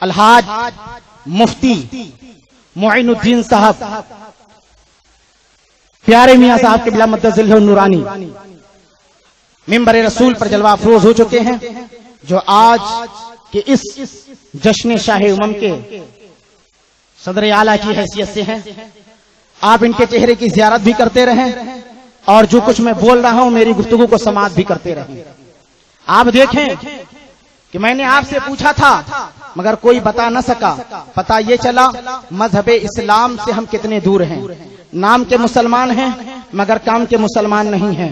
الحاج مفتی معین الدین صاحب پیارے میاں صاحب کے بلا مدذل نورانی ممبر رسول پر جلوہ افروز ہو چکے ہیں، جو آج کے اس جشن شاہ امم کے صدر اعلیٰ کی حیثیت سے ہیں. آپ ان کے چہرے کی زیارت بھی کرتے رہیں اور جو کچھ میں بول رہا ہوں میری گفتگو کو سماعت بھی کرتے رہیں. آپ دیکھیں کہ میں نے آپ سے پوچھا تھا مگر کوئی بتا نہ سکا. پتہ یہ چلا مذہب اسلام سے ہم کتنے دور ہیں. نام کے مسلمان ہیں مگر کام کے مسلمان نہیں ہیں.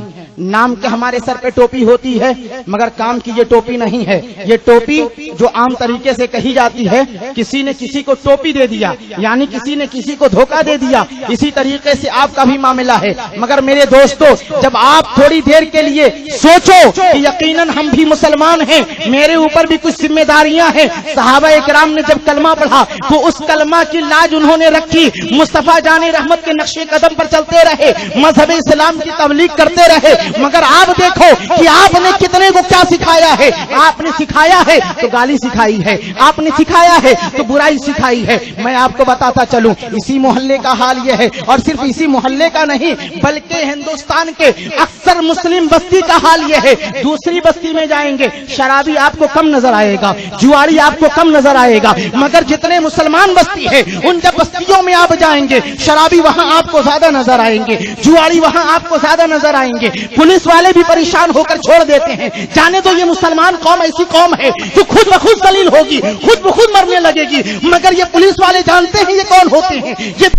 نام کے ہمارے سر پہ ٹوپی ہوتی ہے مگر کام کی یہ ٹوپی نہیں ہے. یہ ٹوپی جو عام طریقے سے کہی جاتی ہے، کسی نے کسی کو ٹوپی دے دیا یعنی کسی نے کسی کو دھوکہ دے دیا، اسی طریقے سے آپ کا بھی معاملہ ہے. مگر میرے دوستو، جب آپ تھوڑی دیر کے لیے سوچو کہ یقیناً ہم بھی مسلمان ہیں، میرے اوپر بھی کچھ ذمہ داریاں ہیں. صحابہ اکرام نے جب کلمہ پڑھا تو اس کلمہ کی لاج انہوں نے رکھی، مصطفیٰ جان رحمت کے نقش قدم پر چلتے رہے، مذہب اسلام کی تبلیغ کرتے رہے. مگر آپ دیکھو کہ آپ نے کتنے کو کیا سکھایا ہے. آپ نے سکھایا ہے تو گالی سکھائی ہے، آپ نے سکھایا ہے تو برائی سکھائی ہے. میں آپ کو بتاتا چلوں، اسی محلے کا حال یہ ہے، اور صرف اسی محلے کا نہیں بلکہ ہندوستان کے اکثر مسلم بستی کا حال یہ ہے. دوسری بستی میں جائیں گے شرابی آپ کو کم نظر آئے گا، جواری آپ کو کم نظر آئے گا، مگر جتنے مسلمان بستی ہے ان جب بستیوں میں آپ جائیں گے شرابی وہاں آپ کو زیادہ نظر آئیں گے، جواری وہاں آپ کو زیادہ نظر آئیں گے. پولیس والے بھی پریشان ہو کر چھوڑ دیتے ہیں. جانے تو یہ مسلمان قوم ایسی قوم ہے جو خود بخود ذلیل ہوگی، خود بخود مرنے لگے گی، مگر یہ پولیس والے جانتے ہیں یہ کون ہوتے ہیں. یہ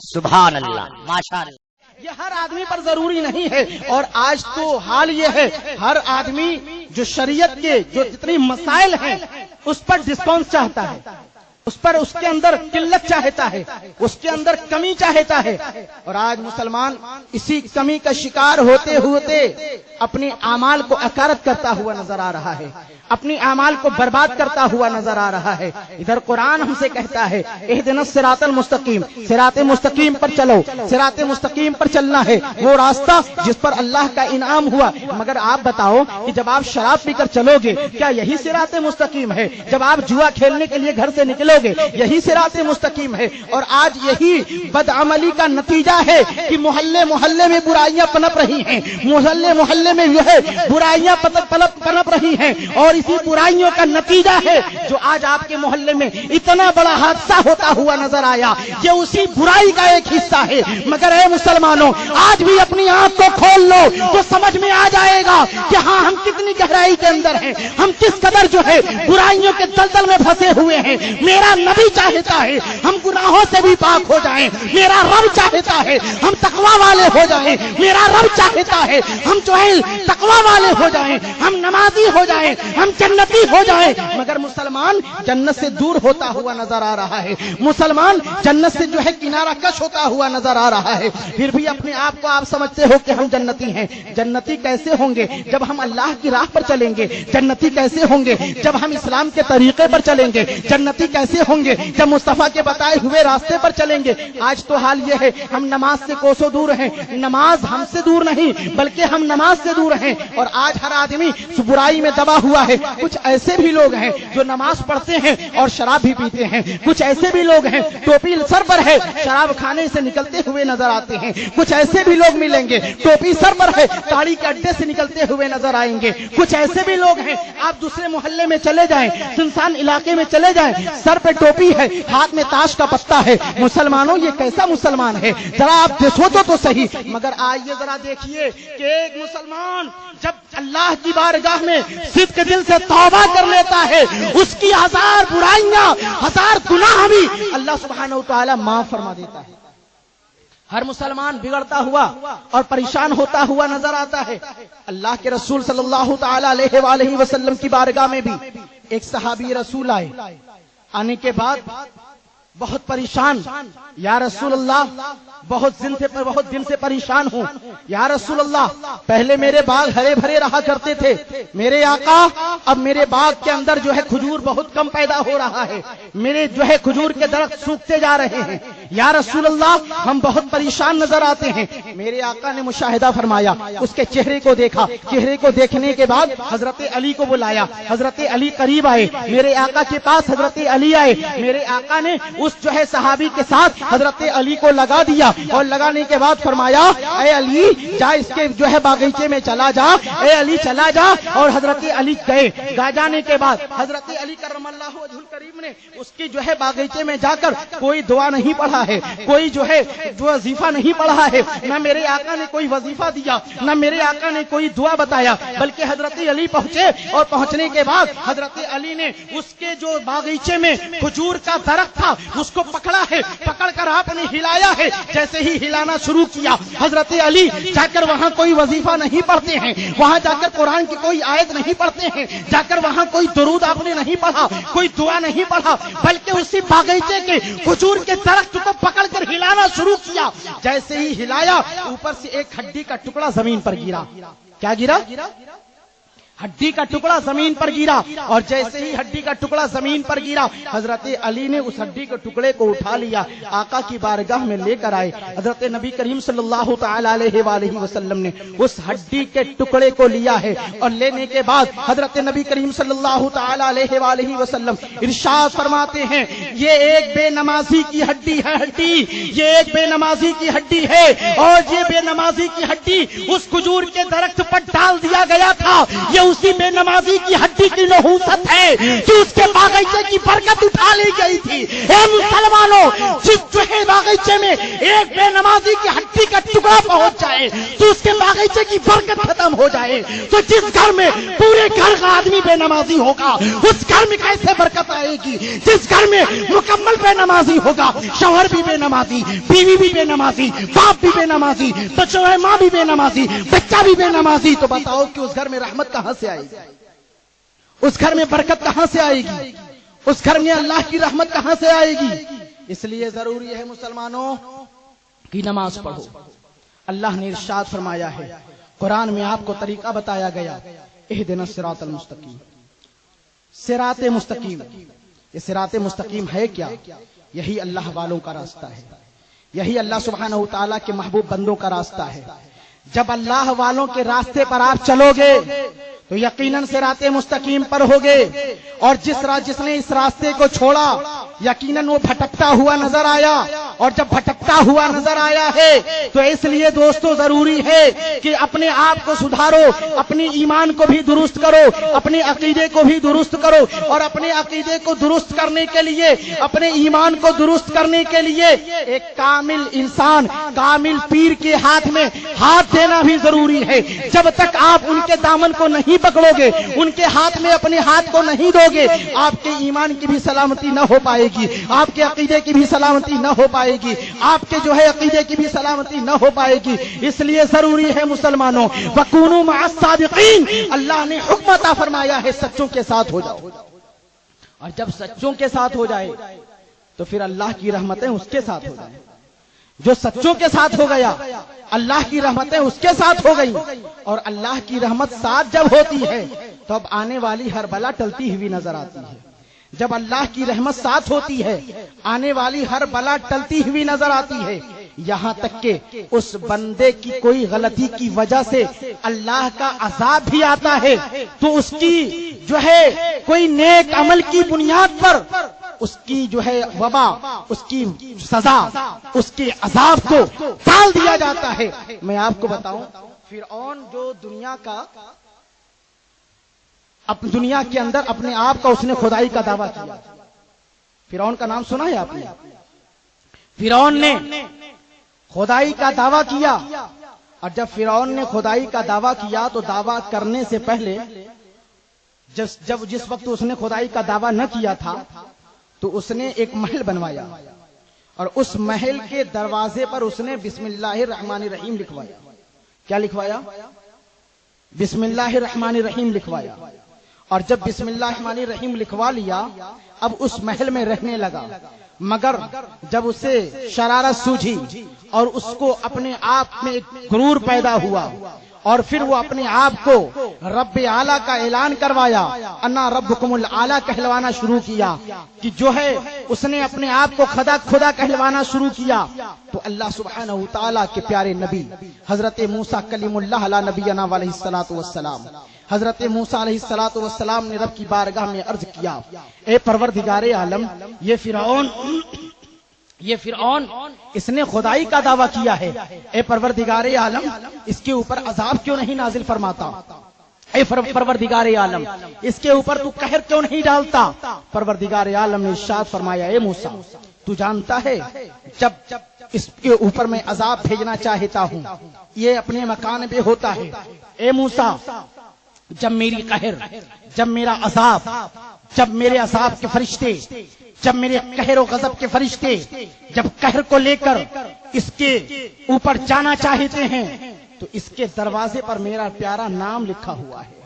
سبحان اللہ، ماشاءاللہ. یہ ہر آدمی پر ضروری نہیں ہے. اور آج تو حال یہ ہے ہر آدمی جو شریعت کے جو جتنی مسائل ہیں اس پر ڈسپانس چاہتا ہے، اس پر اس کے اندر قلت چاہتا ہے، اس کے اندر کمی چاہتا ہے. اور آج مسلمان اسی کمی کا شکار ہوتے ہوتے اپنے اعمال کو اکارت کرتا ہوا نظر آ رہا ہے، اپنی اعمال کو برباد کرتا ہوا نظر آ رہا ہے. ادھر قرآن ہم سے کہتا ہے اہدنا الصراط المستقیم، صراط مستقیم پر چلو، صراط مستقیم پر چلنا ہے، وہ راستہ جس پر اللہ کا انعام ہوا. مگر آپ بتاؤ کہ جب آپ شراب پی کر چلو گے کیا یہی صراط مستقیم ہے؟ جب آپ جوا کھیلنے کے لیے گھر سے نکلو گے یہی صراط مستقیم ہے؟ اور آج یہی بدعملی کا نتیجہ ہے کہ محلے محلے میں برائیاں پنپ رہی ہیں، محلے محلے میں یہ ہے برائیاں پنپ رہی ہیں. اور اسی برائیوں کا نتیجہ ہے جو آج آپ کے محلے میں اتنا بڑا حادثہ ہوتا ہوا نظر آیا. یہ اسی برائی کا ایک حصہ ہے. مگر اے مسلمانوں، آج بھی اپنی آنکھ کو کھول لو تو سمجھ میں آ جائے گا کہ ہاں ہم کتنی گہرائی کے اندر ہیں، ہم کس قدر جو ہے برائیوں کے دلدل میں پھنسے ہوئے ہیں. میرا نبی چاہتا ہے ہم گناہوں سے بھی پاک ہو جائیں، میرا رب چاہتا ہے ہم تقوی والے ہو جائیں، میرا رب چاہتا ہے ہم جو ہے تقوی والے ہو جائیں، ہم نمازی ہو جائیں، ہم جنتی ہو جائیں. مگر مسلمان جنت سے دور ہوتا ہوا نظر آ رہا ہے، مسلمان جنت سے جو ہے کنارہ کش ہوتا ہوا نظر آ رہا ہے. پھر بھی اپنے آپ کو آپ سمجھتے ہو کہ ہم جنتی ہیں. جنتی کیسے ہوں گے جب ہم اللہ کی راہ پر چلیں گے؟ جنتی کیسے ہوں گے جب ہم اسلام کے طریقے پر چلیں گے؟ جنتی کیسے ہوں گے جب مصطفیٰ کے بتائے ہوئے راستے پر چلیں گے؟ آج تو حال یہ ہے ہم نماز سے کوسوں دور ہیں. نماز ہم سے دور نہیں بلکہ ہم نماز سے دور ہیں. اور آج ہر آدمی برائی میں دبا ہوا ہے. کچھ ایسے بھی لوگ ہیں جو نماز پڑھتے ہیں اور شراب بھی پیتے ہیں. کچھ ایسے بھی لوگ ہیں ٹوپی سر پر ہے، شراب کھانے سے نکلتے ہوئے نظر آتے ہیں. کچھ ایسے بھی لوگ ملیں گے ٹوپی سر پر ہے، تاڑی کے اڈے سے نکلتے ہوئے نظر آئیں گے. کچھ ایسے بھی لوگ ہیں، آپ دوسرے محلے میں چلے جائیں، سنسان علاقے میں چلے جائیں، سر پہ ٹوپی ہے، ہاتھ میں تاش کا پتا ہے. مسلمانوں یہ کیسا مسلمان ہے؟ ذرا آپ سوچو تو صحیح. مگر آئیے ذرا دیکھیے کہ ایک مسلمان جب اللہ کی بارگاہ میں صدق دل سے توبہ کر لیتا ہے، اس کی ہزار برائیاں، ہزار گناہ بھی اللہ سبحانہ و تعالی معاف فرما دیتا ہے۔ ہر مسلمان بگڑتا ہوا اور پریشان ہوتا ہوا نظر آتا ہے۔ اللہ کے رسول صلی اللہ تعالی علیہ وآلہ وسلم کی بارگاہ میں بھی ایک صحابی رسول آئے، آنے کے بعد بہت پریشان، یا رسول اللہ بہت دن سے پریشان ہوں، یا رسول اللہ پہلے میرے باغ ہرے بھرے رہا کرتے تھے، میرے آقا اب میرے باغ کے اندر جو ہے کھجور بہت کم پیدا ہو رہا ہے، میرے جو ہے کھجور کے درخت سوکھتے جا رہے ہیں، یا رسول اللہ ہم بہت پریشان نظر آتے ہیں۔ میرے آقا نے مشاہدہ فرمایا، اس کے چہرے کو دیکھا، چہرے کو دیکھنے کے بعد حضرت علی کو بلایا، حضرت علی قریب آئے، میرے آقا کے پاس حضرت علی آئے، میرے آقا نے اس جو ہے صحابی کے ساتھ حضرت علی کو لگا دیا، اور لگانے کے بعد فرمایا اے علی جا اس کے جو ہے باغیچے میں چلا جا، اے علی چلا جا، اور حضرت علی گئے۔ جانے کے بعد حضرت علی کرم اللہ وجہ الکریم نے اس کی جو ہے باغیچے میں جا کر کوئی دعا نہیں پڑھا ہے، کوئی جو ہے وظیفہ نہیں پڑھا ہے، نہ میرے آقا نے کوئی وظیفہ دیا، نہ میرے آقا نے کوئی دعا بتایا، بلکہ حضرت علی پہنچے، اور پہنچنے کے بعد حضرت علی نے اس کے جو باغیچے میں کھجور کا درخت تھا اس کو پکڑا ہے، پکڑ کر آپ نے ہلایا ہے، جیسے ہی ہلانا شروع کیا حضرت علی جا کر وہاں کوئی وظیفہ نہیں پڑھتے ہیں، وہاں جا کر قرآن کی کوئی آیت نہیں پڑھتے ہیں، جا کر وہاں کوئی درود آپ نے نہیں پڑھا، کوئی دعا نہیں پڑھا، بلکہ اسی باغیچے کے کھجور کے درخت کو پکڑ کر ہلانا شروع کیا۔ جیسے ہی ہلایا اوپر سے ایک ہڈی کا ٹکڑا زمین پر گرا۔ کیا گرا؟ ہڈی کا ٹکڑا زمین پر گرا، اور جیسے ہی ہڈی کا ٹکڑا زمین پر گرا حضرت علی نے اس ہڈی کے ٹکڑے کو اٹھا لیا، آقا کی بارگاہ میں لے کر آئے۔ حضرت نبی کریم صلی اللہ تعالی علیہ وآلہ وسلم نے اس ہڈی کے ٹکڑے کو لیا ہے، اور لینے کے بعد حضرت نبی کریم صلی اللہ تعالی علیہ وآلہ وسلم ارشاد فرماتے ہیں یہ ایک بے نمازی کی ہڈی ہے، ہڈی یہ ایک بے نمازی کی ہڈی ہے، اور یہ بے نمازی کی ہڈی اس کھجور کے درخت پر ڈال دیا گیا تھا، یہ اسی بے نمازی کی ہڈی کی نحوست ہے جو اس کے باغیچے کی برکت اٹھا لی گئی تھی۔ اے مسلمانوں، جس جو ہے باغیچے میں ایک بے نمازی کی ہڈی کا ٹکڑا پہنچ جائے تو اس کے باغیچے کی برکت ختم ہو جائے، تو جس گھر میں پورے گھر کا آدمی بے نمازی ہوگا اس گھر میں کیسے برکت آئے گی؟ جس گھر میں مکمل بے نمازی ہوگا، شوہر بھی بے نمازی، بیوی بھی بے نمازی، باپ بھی بے نمازی، بچوں ہے ماں بھی بے نمازی، بچہ بھی بے نمازی، تو بتاؤ کہ اس گھر میں رحمت کہاں سے آئے گی؟ اس گھر میں برکت کہاں سے آئے گی؟ اس گھر میں اللہ کی رحمت کہاں سے آئے گی؟ اس لیے ضروری ہے مسلمانوں کی نماز پڑھو۔ اللہ نے ارشاد فرمایا ہے، قرآن میں آپ کو طریقہ بتایا گیا، اہدنا الصراط المستقیم، صراط مستقیم۔ یہ صراط مستقیم ہے کیا؟ یہی اللہ والوں کا راستہ ہے، یہی اللہ سبحانہ و تعالیٰ کے محبوب بندوں کا راستہ ہے۔ جب اللہ والوں کے راستے پر آپ چلو گے تو یقیناً صراط مستقیم پر ہوگے، اور جس نے اس راستے کو چھوڑا یقیناً وہ بھٹکتا ہوا نظر آیا، اور جب بھٹکتا ہوا نظر آیا ہے تو اس لیے دوستو ضروری ہے کہ اپنے آپ کو سدھارو، اپنی ایمان کو بھی درست کرو، اپنے عقیدے کو بھی درست کرو، اور اپنے عقیدے کو درست کرنے کے لیے، اپنے ایمان کو درست کرنے کے لیے ایک کامل انسان، کامل پیر کے ہاتھ میں ہاتھ دینا بھی ضروری ہے۔ جب تک آپ ان کے دامن کو نہیں پکڑو گے، ان کے ہاتھ میں اپنے ہاتھ کو نہیں دو گے، آپ کے ایمان کی بھی سلامتی نہ ہو پائے گی، آپ کے عقیدے کی بھی سلامتی نہ ہو پائے گی، آپ کے جو ہے عقیدے کی بھی سلامتی نہ ہو پائے گی۔ اس لیے ضروری ہے مسلمانوں، وَكُونُوا مَعَ الصَّادِقِينَ، اللہ نے حکم عطا فرمایا ہے سچوں کے ساتھ ہو جاؤ، اور جب سچوں کے ساتھ ہو جائے تو پھر اللہ کی رحمتیں اس کے ساتھ ہو جائیں۔ جو سچوں کے ساتھ ہو گیا اللہ کی رحمتیں اس کے ساتھ ہو گئی، اور اللہ کی رحمت ساتھ جب ہوتی ہے تو اب آنے والی ہر بلا ٹلتی ہوئی نظر آتی ہے۔ جب اللہ کی رحمت ساتھ ہوتی ہے آنے والی ہر بلا ٹلتی ہوئی نظر آتی ہے، یہاں تک کہ اس بندے کی کوئی غلطی کی وجہ سے اللہ کا عذاب بھی آتا ہے تو اس کی جو ہے کوئی نیک عمل کی بنیاد پر اس کی جو ہے وبا، اس کی سزا، اس کے عذاب کو ٹال دیا جاتا ہے۔ میں آپ کو بتاؤں، فرعون جو دنیا کے اندر اپنے آپ کا اس نے خدائی کا دعویٰ کیا۔ فرعون کا نام سنا ہے آپ نے؟ فرعون نے خدائی کا دعویٰ کیا، اور جب فرعون نے خدائی کا دعویٰ کیا تو دعویٰ کرنے سے پہلے جس وقت اس نے خدائی کا دعویٰ نہ کیا تھا تو اس نے ایک محل بنوایا، اور اس محل کے دروازے پر اس نے بسم اللہ الرحمن الرحیم لکھوایا. کیا لکھوایا؟ بسم اللہ الرحمن الرحیم لکھوایا. اور جب بسم اللہ الرحمن الرحیم لکھوا لیا اب اس محل میں رہنے لگا. مگر جب اسے شرارت سوجھی اور اس کو اپنے آپ میں ایک غرور پیدا ہوا اور پھر وہ اپنے آپ کو رب اعلیٰ کا اعلان کروایا، انا ربکم الاعلیٰ کہلوانا شروع کیا، کہ جو ہے اس نے اپنے آپ کو خدا کہلوانا شروع کیا، تو اللہ سبحانہ وتعالیٰ کے پیارے نبی حضرت موسیٰ کلیم اللہ علیہ نبینا علیہ الصلوۃ والسلام، حضرت موسیٰ علیہ الصلوۃ والسلام نے رب کی بارگاہ میں عرض کیا، اے پروردگار عالم، یہ فرعون اس نے خدائی کا دعویٰ کیا ہے، اے پروردگار عالم اس کے اوپر عذاب کیوں نہیں نازل فرماتا؟ اے پروردگار عالم اس کے اوپر تو قہر کیوں نہیں ڈالتا؟ پروردگار عالم نے ارشاد فرمایا، اے موسیٰ تو جانتا ہے جب اس کے اوپر میں عذاب بھیجنا چاہتا ہوں یہ اپنے مکان پہ ہوتا ہے. اے موسیٰ جب میری قہر، جب میرا عذاب، جب میرے عذاب کے فرشتے، جب میرے قہر و غضب کے فرشتے جب قہر کو لے کر اس کے اوپر جانا چاہتے ہیں تو اس کے دروازے پر میرا پیارا نام لکھا ہوا ہے،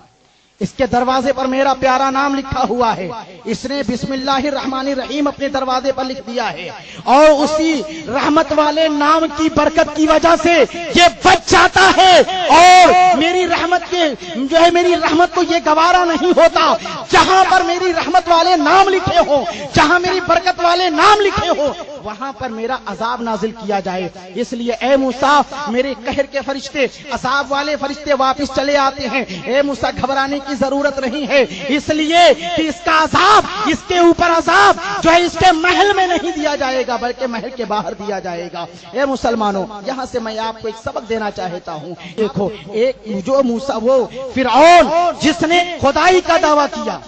اس کے دروازے پر میرا پیارا نام لکھا ہوا ہے. اس نے بسم اللہ الرحمن الرحیم اپنے دروازے پر لکھ دیا ہے اور اسی رحمت والے نام کی برکت کی وجہ سے یہ بچ جاتا ہے اور میری رحمت کے جو ہے میری رحمت کو یہ گوارا نہیں ہوتا. جہاں پر میری رحمت والے نام لکھے ہو، جہاں میری برکت والے نام لکھے ہو، وہاں پر میرا عذاب نازل کیا جائے. اس لیے اے موسیٰ میرے قہر کے فرشتے، عذاب والے فرشتے واپس چلے آتے ہیں. اے موسیٰ گھبرانے کی ضرورت نہیں ہے، اس لیے کہ اس کا عذاب، اس کے اوپر عذاب جو ہے اس کے محل میں نہیں دیا جائے گا بلکہ محل کے باہر دیا جائے گا. اے مسلمانوں یہاں سے میں آپ کو ایک سبق دینا چاہتا ہوں. دیکھو ایک جو موسیٰ وہ فرعون جس نے خدائی کا دعویٰ کیا،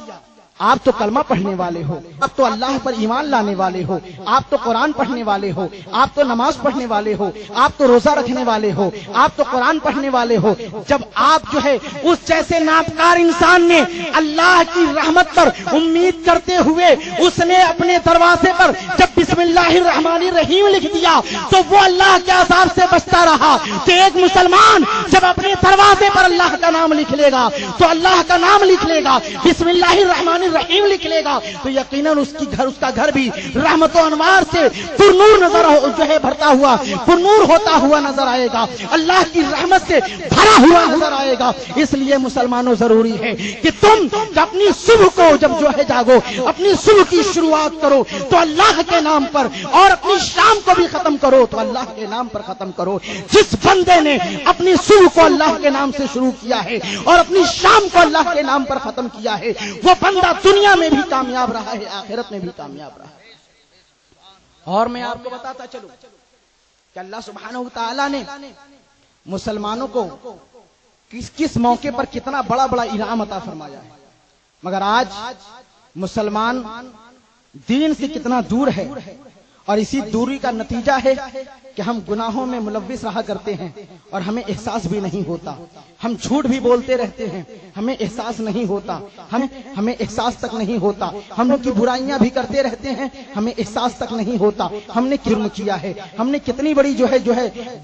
آپ تو کلمہ پڑھنے والے ہو، آپ تو اللہ پر ایمان لانے والے ہو، آپ تو قرآن پڑھنے والے ہو، آپ تو نماز پڑھنے والے ہو، آپ تو روزہ رکھنے والے ہو، آپ تو قرآن پڑھنے والے ہو. جب آپ جو ہے اس جیسے ناپکار انسان نے اللہ کی رحمت پر امید کرتے ہوئے اس نے اپنے دروازے پر جب بسم اللہ الرحمن الرحیم لکھ دیا تو وہ اللہ کے عذاب سے بچتا رہا. تو ایک مسلمان جب اپنے دروازے پر اللہ کا نام لکھ لے گا تو اللہ کا نام لکھ لے گا، بسم اللہ الرحمن الرحیم لکھ لے گا تو یقیناً اس کا گھر بھی رحمت و انوار سے پرنور نظر جو ہے بھرتا ہوا، پرنور ہوتا ہوا نظر آئے گا، اللہ کی رحمت سے بھرا ہوا نظر آئے گا. اس لیے مسلمانوں ضروری ہے کہ تم اپنی صبح کو جب جو ہے جاگو، اپنی صبح کی شروعات کرو تو اللہ کے نام پر، اور اپنی شام کو بھی ختم کرو تو اللہ کے نام پر ختم کرو. جس بندے نے اپنی صبح کو اللہ کے نام سے شروع کیا ہے اور اپنی شام کو اللہ کے نام پر ختم کیا ہے وہ بندہ دنیا میں بھی کامیاب رہا ہے، آخرت میں بھی کامیاب رہا ہے. اور میں آپ کو بتاتا چلوں کہ اللہ سبحانہ وتعالی نے مسلمانوں کو کس موقع پر کتنا بڑا انعام عطا فرمایا ہے. مگر آج مسلمان دین سے کتنا دور ہے اور اسی دوری کا نتیجہ ہے کہ ہم گناہوں میں ملوث رہا کرتے ہیں اور ہمیں احساس بھی نہیں ہوتا. ہم جھوٹ بھی بولتے رہتے ہیں، ہمیں احساس نہیں ہوتا، ہمیں احساس تک نہیں ہوتا. ہم لوگ کی برائیاں بھی کرتے رہتے ہیں، ہمیں احساس تک نہیں ہوتا. ہم نے جرم کیا ہے، ہم نے کتنی بڑی جو ہے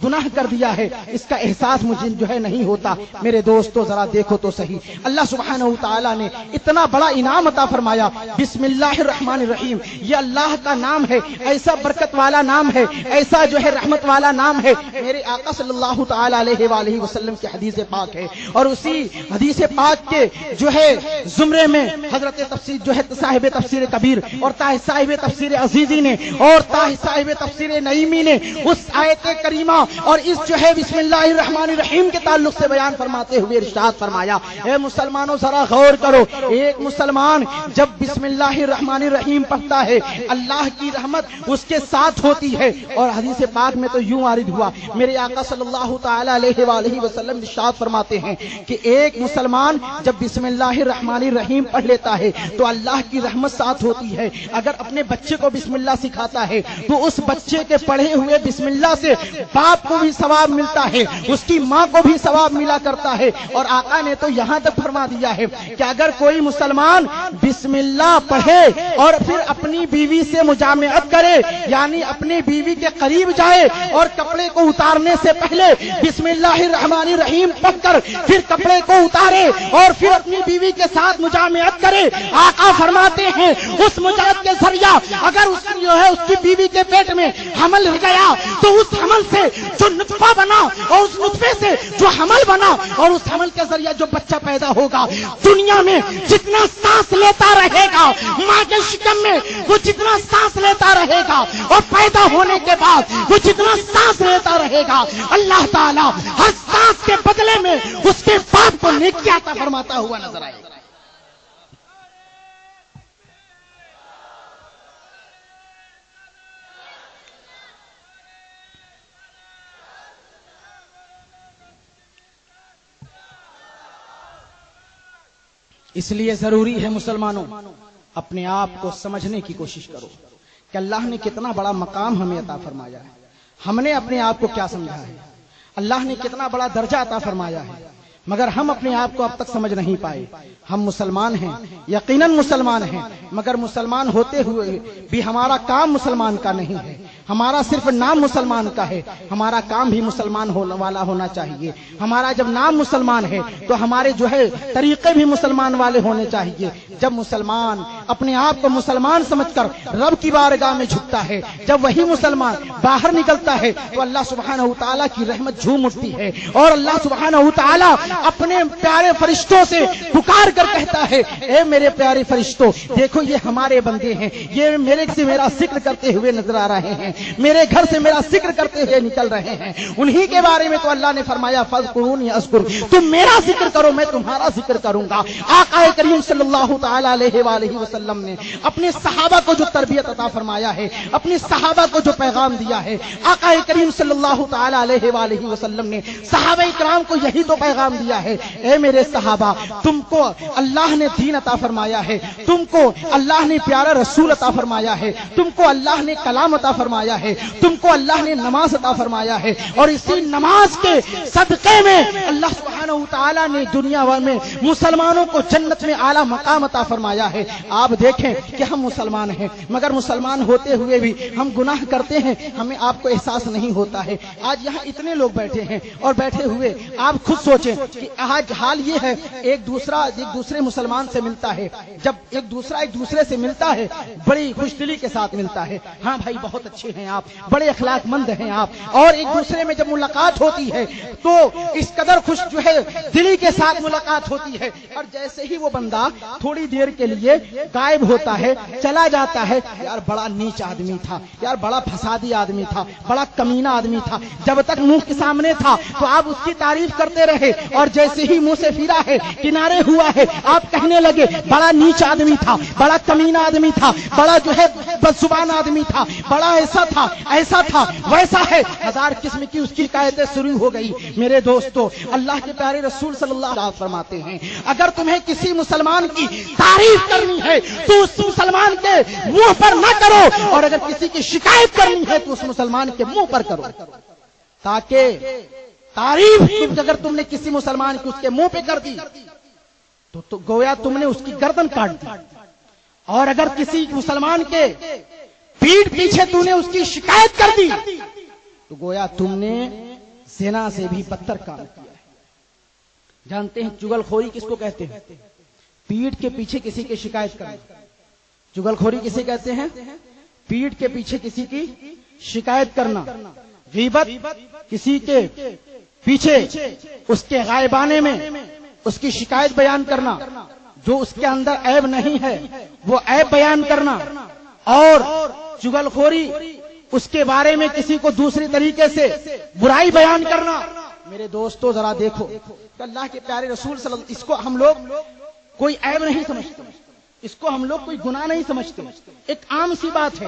گناہ کر دیا ہے، اس کا احساس مجھے جو ہے نہیں ہوتا. میرے دوستو ذرا دیکھو تو صحیح، اللہ سبحانہ وتعالی نے اتنا بڑا انعام عطا فرمایا. بسم اللہ الرحمن الرحیم یہ اللہ کا نام ہے، ایسا برکت والا نام ہے، ایسا جو ہے رحمت والا نام ہے. میرے آقا صلی اللہ تعالی علیہ وآلہ وسلم کی حدیث پاک ہے اور اسی حدیث پاک کے جو ہے زمرے میں حضرت تفسیر جو ہے صاحب تفسیر کبیر اور صاحب تفسیر عزیزی نے اور صاحب تفسیر نعیمی نے اس آیت کریمہ اور اس جو ہے بسم اللہ الرحمن الرحیم کے تعلق سے بیان فرماتے ہوئے ارشاد فرمایا. اے مسلمانوں ذرا غور کرو، ایک مسلمان جب بسم اللہ الرحمن الرحیم پڑھتا ہے اللہ کی رحمت اس کے ساتھ ہوتی ہے. اور حدیث پاک میں تو یوں وارد ہوا، میرے آقا صلی اللہ تعالی علیہ وآلہ وسلم ارشاد فرماتے ہیں کہ ایک مسلمان جب بسم اللہ الرحمن الرحیم پڑھ لیتا ہے تو اللہ کی رحمت ساتھ ہوتی ہے. اگر اپنے بچے کو بسم اللہ سکھاتا ہے تو اس بچے کے پڑھے ہوئے بسم اللہ سے باپ کو بھی ثواب ملتا ہے، اس کی ماں کو بھی ثواب ملا کرتا ہے. اور آقا نے تو یہاں تک فرما دیا ہے کہ اگر کوئی مسلمان بسم اللہ پڑھے اور پھر اپنی بیوی سے مجامعت کرے یعنی اپنی بیوی کے قریب جائے اور کپڑے کو اتارنے سے پہلے بسم اللہ الرحمن الرحیم پڑھ کر پھر کپڑے کو اتارے اور پھر اپنی بیوی کے ساتھ مجامعت کرے. آقا فرماتے ہیں اس مجاہد کے ذریعہ اگر اس کی جو ہے اس کی بیوی کے پیٹ میں حمل گیا تو اس حمل سے جو نطفہ بنا اور اس نطفے سے جو حمل بنا اور اس حمل کے ذریعہ جو بچہ پیدا ہوگا, دنیا میں جتنا سانس لیتا رہے گا ماں کے شکم میں وہ جتنا سانس لیتا رہے گا اور پیدا ہونے کے بعد وہ جتنا سانس لیتا رہے گا, اللہ تعالیٰ ہر سانس کے بدلے میں اس کے باپ کو نیکی عطا فرماتا ہوا نظر آئے گا. اس لیے ضروری ہے مسلمانوں اپنے آپ کو سمجھنے کی کوشش کرو کہ اللہ نے کتنا بڑا مقام ہمیں عطا فرمایا ہے. ہم نے اپنے آپ کو کیا سمجھا ہے, اللہ نے کتنا بڑا درجہ عطا فرمایا ہے, مگر ہم اپنے آپ کو اب تک سمجھ نہیں پائے. ہم مسلمان ہیں, یقیناً مسلمان ہیں, مگر مسلمان ہوتے ہوئے بھی ہمارا کام مسلمان کا نہیں ہے. ہمارا صرف نام مسلمان کا ہے, ہمارا کام بھی مسلمان والا ہونا چاہیے. ہمارا جب نام مسلمان ہے تو ہمارے جو ہے طریقے بھی مسلمان والے ہونے چاہیے. جب مسلمان اپنے آپ کو مسلمان سمجھ کر رب کی بارگاہ میں جھکتا ہے, جب وہی مسلمان باہر نکلتا ہے تو اللہ سبحانہ وتعالیٰ کی رحمت جھوم اٹھتی ہے اور اللہ سبحانہ وتعالیٰ اپنے پیارے فرشتوں سے پکار کر کہتا ہے, اے میرے پیارے فرشتوں دیکھو یہ ہمارے بندے ہیں, یہ میرے سے میرا ذکر کرتے ہوئے نظر آ رہے ہیں, میرے گھر سے میرا ذکر کرتے ہوئے نکل رہے ہیں. انہی کے بارے میں تو اللہ نے فرمایا فاذکرونی اذکرکم, تم میرا ذکر کرو میں تمہارا ذکر کروں گا. آقا کریم صلی اللہ تعالی علیہ وآلہ وسلم نے اپنے صحابہ کو جو تربیت عطا فرمایا ہے, اپنے صحابہ کو جو پیغام دیا ہے, آقا کریم صلی اللہ تعالی علیہ وآلہ وسلم نے صحابہ کرام کو یہی تو پیغام دیا ہے, اے میرے صحابہ تم کو اللہ نے دین عطا فرمایا ہے, تم کو اللہ نے پیارا رسول عطا فرمایا ہے, تم کو اللہ نے کلام عطا فرمایا ہے, تم کو اللہ نے نماز عطا فرمایا ہے, اور اسی نماز کے صدقے میں اللہ سبحانہ وتعالی نے دنیا میں مسلمانوں کو جنت میں اعلیٰ مقام عطا فرمایا ہے. آپ دیکھیں کہ ہم مسلمان ہیں مگر مسلمان ہوتے ہوئے بھی ہم گناہ کرتے ہیں, ہمیں آپ کو احساس نہیں ہوتا ہے. آج یہاں اتنے لوگ بیٹھے ہیں اور بیٹھے ہوئے آپ خود سوچیں کہ آج حال یہ ہے ایک دوسرے مسلمان سے ملتا ہے, جب ایک دوسرے سے ملتا ہے بڑی خوش دلی کے ساتھ ملتا ہے, ہاں بھائی بہت اچھے ہیں آپ, بڑے اخلاق مند ہیں آپ, اور ایک دوسرے میں جب ملاقات ہوتی ہے تو اس قدر خوش جو ہے دلی کے ساتھ ملاقات ہوتی ہے, اور جیسے ہی وہ بندہ تھوڑی دیر کے لیے غائب ہوتا ہے چلا جاتا ہے, یار بڑا نیچ آدمی تھا, یار بڑا فسادی آدمی تھا, بڑا کمینہ آدمی تھا, جب تک منہ کے سامنے تھا تو آپ اس کی تعریف کرتے رہے, اور جیسے ہی منہ سے پھرا ہے کنارے ہوا ہے آپ کہنے لگے بڑا نیچ آدمی تھا, بڑا کمینہ آدمی تھا, بڑا جو ہے بدزبان آدمی تھا, بڑا ایسا تھا ویسا ہے, ہزار قسم کی اس کی شکایتیں شروع ہو گئی. میرے دوستو اللہ کے پیارے رسول صلی اللہ علیہ وسلم فرماتے ہیں اگر تمہیں کسی مسلمان کی تعریف کرنی ہے تو اس مسلمان کے منہ پر نہ کرو, اور اگر کسی کی شکایت کرنی ہے تو اس مسلمان کے منہ پر کرو, تاکہ تعریف اگر تم نے کسی مسلمان کی اس کے منہ پہ کر دی تو گویا تم نے اس کی گردن کاٹ دی, اور اگر کسی مسلمان کے پیٹ پیچھے تو نے اس کی شکایت کر دی تو گویا تم نے زنا سے بھی بدتر کام کیا ہے. جانتے ہیں چگل خوری کس کو کہتے ہیں؟ پیٹ کے پیچھے کسی کی شکایت کرنا. چگل خوری کسے کہتے ہیں؟ پیٹ کے پیچھے کسی کی شکایت کرنا. غیبت کسی کے پیچھے اس کے غائبانے میں اس کی شکایت بیان کرنا, جو اس کے اندر عیب نہیں ہے وہ عیب بیان کرنا, اور چگل خوری اس کے بارے میں کسی کو دوسری طریقے سے برائی بیان کرنا. میرے دوستو ذرا دیکھو کہ اللہ کے پیارے رسول صلی اللہ علیہ وسلم اس کو ہم لوگ کوئی عیب نہیں سمجھتے, اس کو ہم لوگ کوئی گناہ نہیں سمجھتے, ایک عام سی بات ہے,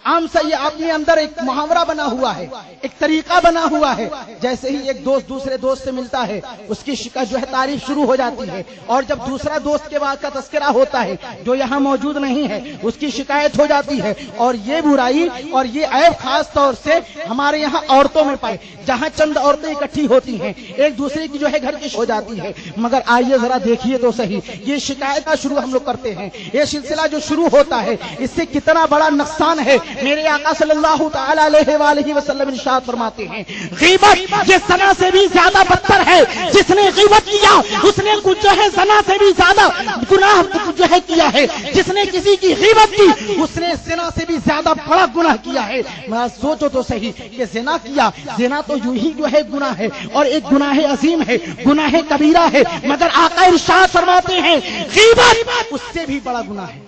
عام سا یہ اپنے اندر ایک محاورہ بنا ہوا ہے, ایک طریقہ بنا ہوا ہے. جیسے ہی ایک دوست دوسرے دوست سے ملتا ہے اس کی شکایت جو ہے تعریف شروع ہو جاتی ہے, اور جب دوسرا دوست کے بعد کا تذکرہ ہوتا ہے جو یہاں موجود نہیں ہے اس کی شکایت ہو جاتی ہے. اور یہ برائی اور یہ عیب خاص طور سے ہمارے یہاں عورتوں میں پائے, جہاں چند عورتیں اکٹھی ہوتی ہیں ایک دوسرے کی جو ہے گھر کی ہو جاتی ہے. مگر آئیے ذرا دیکھیے تو صحیح, یہ شکایت شروع ہم لوگ کرتے ہیں یہ سلسلہ جو شروع ہوتا ہے اس سے کتنا بڑا نقصان ہے. میرے آقا صلی اللہ تعالی علیہ وآلہ وسلم ارشاد فرماتے ہیں غیبت یہ زنا سے بھی زیادہ بدتر ہے. جس نے غیبت کیا اس نے جو ہے زنا سے بھی زیادہ گناہ جو ہے کیا ہے. جس نے کسی کی غیبت کی اس نے زنا سے بھی زیادہ بڑا گناہ کیا ہے. میں سوچو تو صحیح کہ زنا کیا، زنا تو یوں ہی جو ہے گناہ ہے اور ایک گناہ عظیم ہے، گناہ کبیرہ ہے، مگر آقا ارشاد فرماتے ہیں غیبت اس سے بھی بڑا گناہ ہے،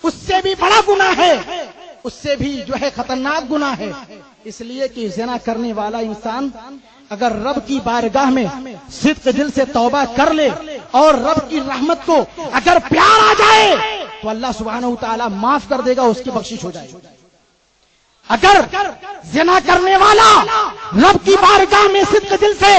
اس سے بھی بڑا گناہ ہے، اس سے بھی جو ہے خطرناک گناہ ہے. اس لیے کہ زنا کرنے والا انسان اگر رب کی بارگاہ میں صدق دل سے توبہ کر لے اور رب کی رحمت کو اگر پیار آ جائے تو اللہ سبحانہ وتعالی معاف کر دے گا، اس کی بخشش ہو جائے گی. اگر زنا کرنے والا رب کی بارگاہ میں صدق دل سے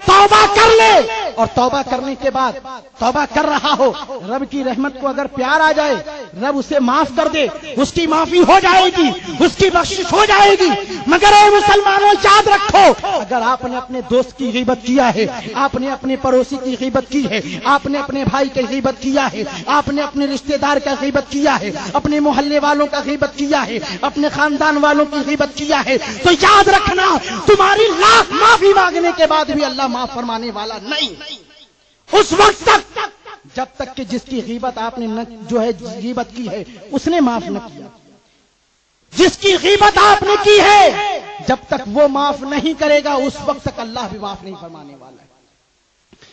توبہ کر لے اور توبہ کرنے کے بعد توبہ کر رہا ہو، رب کی رحمت کو اگر پیار آ جائے، رب اسے معاف کر دے، اس کی معافی ہو جائے گی، اس کی بخشش ہو جائے گی. مگر اے مسلمانوں یاد رکھو، اگر آپ نے اپنے دوست کی غیبت کیا ہے، آپ نے اپنے پڑوسی کی غیبت کی ہے، آپ نے اپنے بھائی کی غیبت کیا ہے، آپ نے اپنے رشتہ دار کا غیبت کیا ہے، اپنے محلے والوں کا غیبت کیا ہے، اپنے خاندان والوں کی غیبت کیا ہے، تو یاد رکھنا تمہاری لاکھ معافی مانگنے کے بعد بھی اللہ معاف فرمانے والا نہیں. اس وقت تک جب تک کہ جس کی غیبت آپ نے جو ہے غیبت کی ہے اس نے معاف نہ کیا، جس کی غیبت آپ نے کی ہے جب تک وہ معاف نہیں کرے گا اس وقت تک اللہ بھی معاف نہیں فرمانے والا ہے.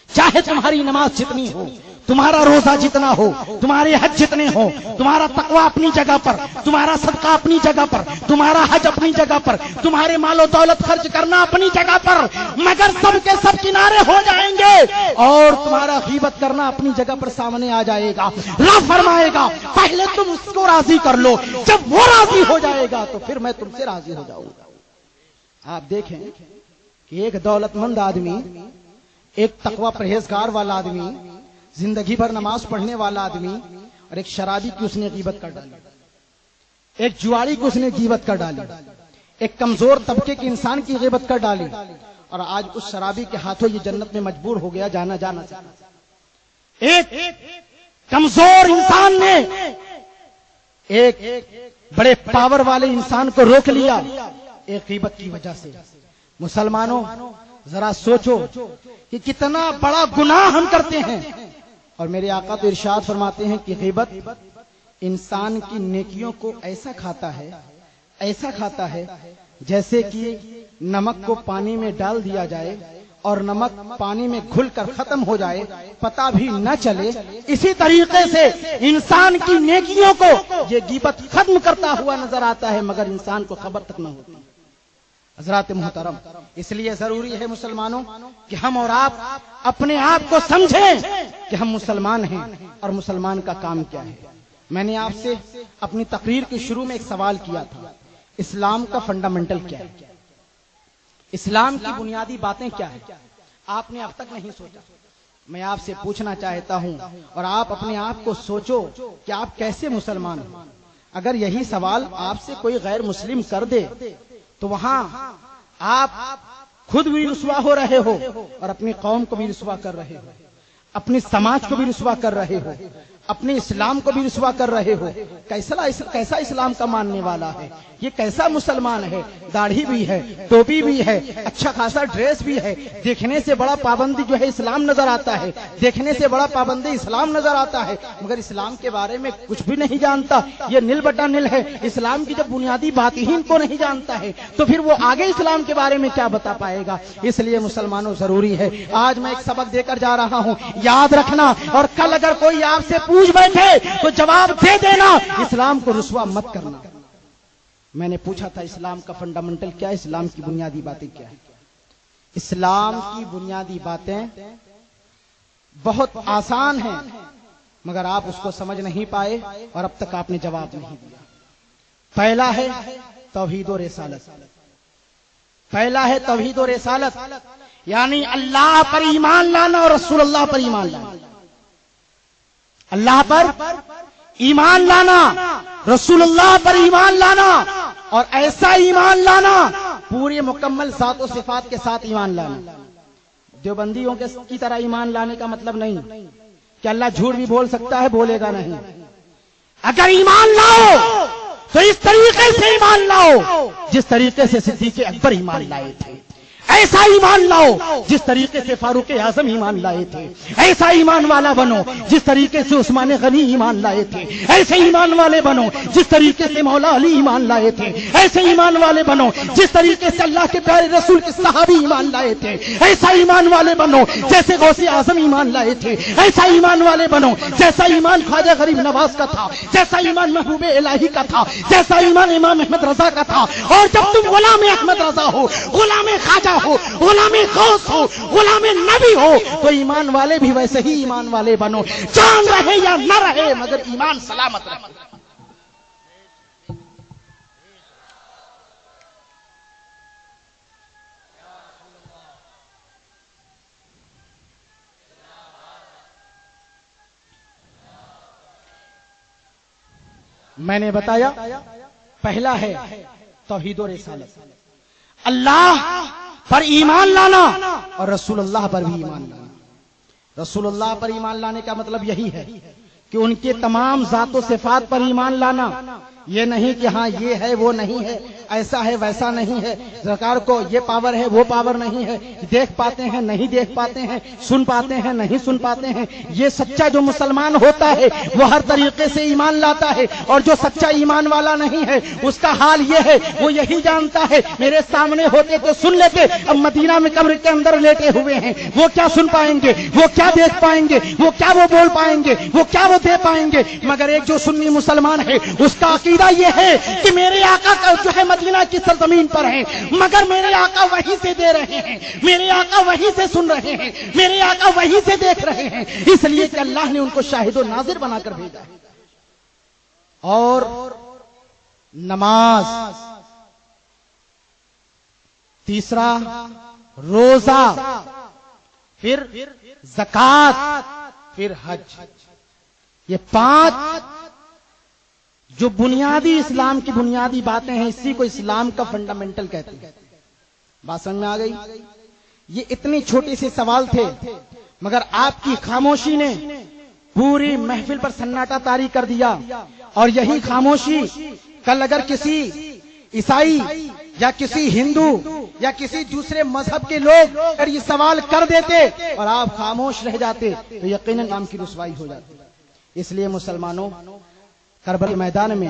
چاہے تمہاری نماز جتنی ہو، تمہارا روزہ جتنا ہو، تمہارے حج جتنے ہو، تمہارا تقوی اپنی جگہ پر، تمہارا صدقہ اپنی جگہ پر، تمہارا حج اپنی جگہ پر، تمہارے مال و دولت خرچ کرنا اپنی جگہ پر، مگر سب کے سب کنارے ہو جائیں گے اور تمہارا غیبت کرنا اپنی جگہ پر سامنے آ جائے گا. رب فرمائے گا پہلے تم اس کو راضی کر لو، جب وہ راضی ہو جائے گا تو پھر میں تم سے راضی ہو جاؤں گا. آپ دیکھیں کہ ایک دولت مند آدمی، ایک تقوی پرہیزگار والا آدمی، زندگی بھر نماز پڑھنے والا آدمی، اور ایک شرابی کی اس نے غیبت کر ڈالی، ایک جواری کی اس نے غیبت کر ڈالی، ایک کمزور طبقے کے انسان کی غیبت کر ڈالی، اور آج اس شرابی کے ہاتھوں یہ جنت میں مجبور ہو گیا جانا. ایک کمزور انسان نے ایک بڑے پاور والے انسان کو روک لیا ایک غیبت کی وجہ سے. مسلمانوں ذرا سوچو کہ کتنا بڑا گناہ ہم کرتے ہیں. اور میرے آقا تو ارشاد فرماتے ہیں کہ غیبت انسان کی نیکیوں کو ایسا کھاتا ہے جیسے کہ نمک کو پانی میں ڈال دیا جائے اور نمک پانی میں گھل کر ختم ہو جائے، پتہ بھی نہ چلے. اسی طریقے سے انسان کی نیکیوں کو یہ غیبت ختم کرتا ہوا نظر آتا ہے مگر انسان کو خبر تک نہ ہوتی. حضرات محترم، اس لیے ضروری ہے مسلمانوں کہ ہم اور آپ اپنے آپ کو سمجھیں کہ ہم مسلمان ہیں اور مسلمان کا کام کیا ہے. میں نے آپ سے اپنی تقریر کے شروع میں ایک سوال کیا تھا، اسلام کا فنڈامنٹل کیا ہے، اسلام کی بنیادی باتیں کیا ہیں؟ آپ نے اب تک نہیں سوچا. میں آپ سے پوچھنا چاہتا ہوں اور آپ اپنے آپ کو سوچو کہ آپ کیسے مسلمان ہیں. اگر یہی سوال آپ سے کوئی غیر مسلم کر دے تو وہاں آپ خود بھی رسوا ہو رہے ہو اور اپنی قوم کو بھی رسوا کر رہے ہو، اپنی سماج کو بھی رسوا کر رہے ہو، اپنے اسلام کو بھی رسوا کر رہے ہو. کیسا اسلام کا ماننے والا ہے یہ؟ کیسا مسلمان ہے؟ داڑھی بھی ہے، ٹوپی بھی ہے، اچھا خاصا ڈریس بھی ہے، دیکھنے سے بڑا پابندی جو ہے اسلام نظر آتا ہے، دیکھنے سے بڑا پابندی اسلام نظر آتا ہے، مگر اسلام کے بارے میں کچھ بھی نہیں جانتا. یہ نل بٹا نل ہے. اسلام کی جب بنیادی بات ہی ان کو نہیں جانتا ہے تو پھر وہ آگے اسلام کے بارے میں کیا بتا پائے گا. اس لیے مسلمانوں ضروری ہے، آج میں ایک سبق دے کر جا رہا ہوں، یاد رکھنا، اور کل اگر کوئی آپ سے پوچھ بیٹھے تو جواب دے دینا، اسلام کو رسوا مت کرنا. میں نے پوچھا تھا اسلام کا فنڈامنٹل کیا ہے، اسلام کی بنیادی باتیں کیا ہے. اسلام کی بنیادی باتیں بہت آسان ہیں مگر آپ اس کو سمجھ نہیں پائے اور اب تک آپ نے جواب نہیں دیا. پہلا ہے توحید و رسالت. پہلا ہے توحید و رسالت، یعنی اللہ پر ایمان لانا اور رسول اللہ پر ایمان لانا. اللہ پر ایمان لانا، رسول اللہ پر ایمان لانا، اور ایسا ایمان لانا پورے مکمل ذات و صفات کے ساتھ ایمان لانا. دیوبندیوں کی طرح ایمان لانے کا مطلب نہیں کہ اللہ جھوٹ بھی بول سکتا ہے، بولے گا نہیں. اگر ایمان لاؤ تو اس طریقے سے ایمان لاؤ جس طریقے سے صدیق اکبر ایمان لائے تھے. ایسا ایمان لاؤ جس طریقے سے فاروق اعظم ایمان لائے تھے. ایسا ایمان والا بنو جس طریقے سے عثمان غنی ایمان لائے تھے. ایسے ایمان والے بنو جس طریقے سے مولا علی ایمان لائے تھے. ایسے ایمان والے بنو جس طریقے سے اللہ کے پیارے رسول کے صحابی ایمان لائے تھے. ایسا ایمان والے بنو جیسے غوث اعظم ایمان لائے تھے. ایسا ایمان والے بنو جیسا ایمان خواجہ غریب نواز کا تھا، جیسا ایمان محبوب الہی کا تھا، جیسا ایمان امام احمد رضا کا تھا. اور جب تم غلام احمد رضا ہو، غلام خواجہ ہو، غلام غوث ہو، غلام نبی ہو، تو ایمان والے بھی ویسے ہی ایمان والے بنو. جان رہے یا نہ رہے مگر ایمان سلامت رہے. میں نے بتایا پہلا ہے توحید و رسالت، اللہ پر ایمان لانا اور رسول اللہ پر بھی ایمان لانا. رسول اللہ پر ایمان لانے کا مطلب یہی ہے کہ ان کے تمام ذات و صفات پر ایمان لانا. یہ نہیں کہ ہاں یہ ہے وہ نہیں ہے، ایسا ہے ویسا نہیں ہے، سرکار کو یہ پاور ہے وہ پاور نہیں ہے، دیکھ پاتے ہیں نہیں دیکھ پاتے ہیں، سن پاتے ہیں نہیں سن پاتے ہیں. یہ سچا جو مسلمان ہوتا ہے وہ ہر طریقے سے ایمان لاتا ہے، اور جو سچا ایمان والا نہیں ہے اس کا حال یہ ہے وہ یہی جانتا ہے میرے سامنے ہوتے تو سن لیتے، اب مدینہ میں قبر کے اندر لیٹے ہوئے ہیں، وہ کیا سن پائیں گے، وہ کیا دیکھ پائیں گے، وہ کیا وہ بول پائیں گے، وہ کیا وہ دے پائیں گے. مگر ایک جو سنی مسلمان ہے اس کا عقیدہ یہ ہے کہ میرے آقا کا جو ہے مدینہ کی سرزمین پر ہے، مگر میرے آقا وہیں سے دے رہے ہیں، میرے آقا وہیں سے سن رہے ہیں، میرے آقا وہیں سے دیکھ رہے ہیں، اس لیے کہ اللہ نے ان کو شاہد و ناظر بنا کر بھیجا ہے. اور نماز، تیسرا روزہ، پھر زکات، پھر حج. یہ 5 جو بنیادی اسلام کی بنیادی باتیں ہیں، اسی کو اسلام کا فنڈامنٹل کہتے ہیں. بات سمجھ میں آ گئی؟ یہ اتنی چھوٹی سی سوال تھے مگر آپ کی خاموشی نے پوری محفل پر سناٹا طاری کر دیا. اور یہی خاموشی کل اگر کسی عیسائی یا کسی ہندو یا کسی دوسرے مذہب کے لوگ اگر یہ سوال کر دیتے اور آپ خاموش رہ جاتے تو یقیناً نام کی رسوائی ہو جاتی. اس لیے مسلمانوں، کربلا میدان میں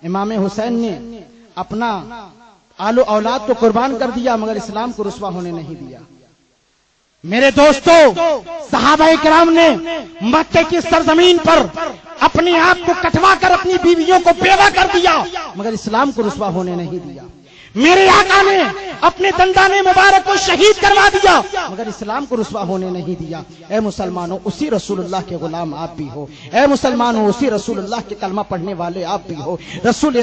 امام حسین نے اپنا آل و اولاد کو قربان کر دیا مگر اسلام کو رسوا ہونے نہیں دیا. میرے دوستو، صحابہ کرام نے مکے کی سرزمین پر اپنے آپ کو کٹوا کر اپنی بیویوں کو بیوہ کر دیا مگر اسلام کو رسوا ہونے نہیں دیا. میرے آقا نے اپنے دندان مبارک کو شہید کروا دیا مگر اسلام کو رسوا ہونے نہیں دیا. اے مسلمانوں، اسی رسول اللہ کے غلام آپ بھی ہو. اے مسلمانوں، اسی رسول اللہ کے کلمہ پڑھنے والے آپ بھی ہو. رسول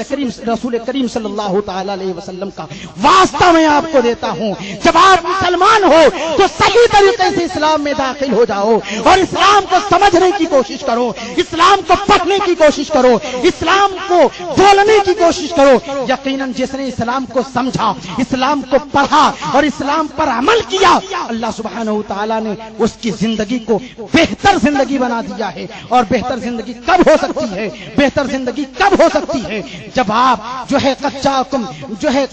کریم صلی اللہ تعالی علیہ وسلم کا واسطہ میں آپ کو دیتا ہوں، جب آپ مسلمان ہو تو صحیح طریقے سے اسلام میں داخل ہو جاؤ اور اسلام کو سمجھنے کی کوشش کرو، اسلام کو پڑھنے کی کوشش کرو، اسلام کو بولنے کی کوشش کرو. یقیناً جس نے اسلام کو سمجھا، اسلام کو پڑھا اور اسلام پر عمل کیا، اللہ سبحانہ وتعالی نے اس کی زندگی کو بہتر زندگی بنا دیا ہے. اور بہتر زندگی کب ہو سکتی ہے؟ بہتر زندگی کب ہو سکتی ہے؟ جب آپ جو ہے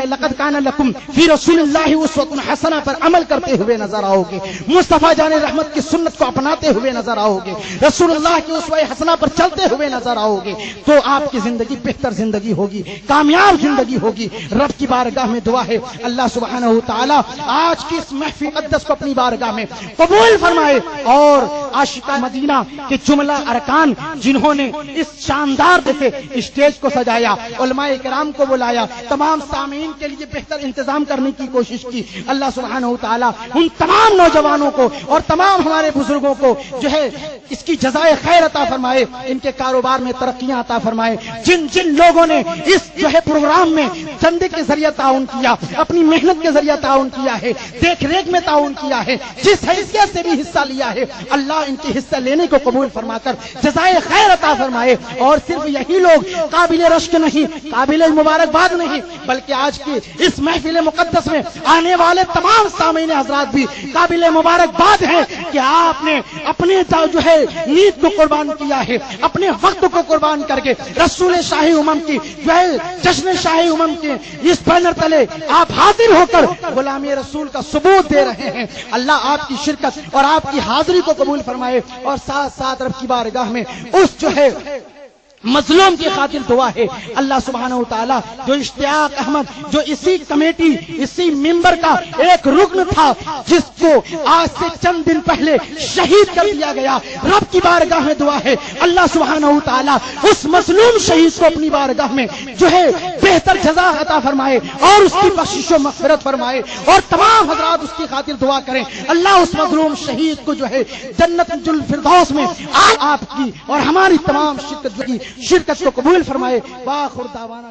لقد کان لکم فی رسول اللہ اسوۃ حسنہ پر عمل کرتے ہوئے نظر آؤ گے، مصطفیٰ جان رحمت کی سنت کو اپناتے ہوئے نظر آؤ گے، رسول اللہ کی اسوہ حسنہ پر چلتے ہوئے نظر آؤ گے، تو آپ کی زندگی بہتر زندگی ہوگی، کامیاب زندگی ہوگی. رب کی بارگاہ میں دعا ہے اللہ سبحانہ وتعالی آج کی اس محفل مقدس کو اپنی بارگاہ میں قبول فرمائے. اور عاشقہ مدینہ کے جملہ ارکان جنہوں نے اس شاندار سے اسٹیج کو سجایا، علماء کرام کو بلایا، تمام سامعین کے لیے بہتر انتظام کرنے کی کوشش کی، اللہ سبحانہ وتعالی ان تمام نوجوانوں کو اور تمام ہمارے بزرگوں کو جو ہے اس کی جزائے خیر عطا فرمائے، ان کے کاروبار میں ترقیاں عطا فرمائے. جن لوگوں نے اس جو ہے پروگرام میں چندے کے ذریعے تعاون کیا، اپنی محنت کے ذریعے تعاون کیا ہے، دیکھ ریکھ میں تعاون کیا ہے، جس حیثیت سے بھی حصہ لیا ہے، اللہ ان کے حصہ لینے کو قبول فرما کر جزائے خیر عطا فرمائے۔ اور صرف یہی لوگ قابل رشک نہیں، قابل مبارکباد نہیں، بلکہ آج کی اس محفل مقدس میں آنے والے تمام سامعین حضرات بھی قابل مبارکباد ہیں کہ آپ نے اپنے جو ہے نیند کو قربان کیا ہے، اپنے وقت کو قربان کر کے رسول شاہی امم کی جو ہے جشن شاہی امم کے اس بینر تلے آپ حاضر ہو کر غلامی رسول کا ثبوت دے رہے ہیں۔ اللہ آپ کی شرکت اور آپ کی حاضری کو قبول فرمائے، اور ساتھ ساتھ رب کی بارگاہ میں اس جو ہے مظلوم کی خاطر دعا ہے، اللہ سبحانہ و تعالیٰ جو اشتیاق احمد جو اسی کمیٹی اسی ممبر کا ایک رکن تھا، جس کو آج سے چند دن پہلے شہید کر دیا گیا، رب کی بارگاہ میں دعا ہے اللہ سبحانہ و تعالیٰ اس مظلوم شہید کو اپنی بارگاہ میں جو ہے بہتر جزا عطا فرمائے اور اس کی بخشش و مغفرت فرمائے، اور تمام حضرات اس کی خاطر دعا کریں اللہ اس مظلوم شہید کو جو ہے جنت الفردوس میں آپ کی اور ہماری تمام شرکت کو قبول فرمائے۔ وآخر دعوانا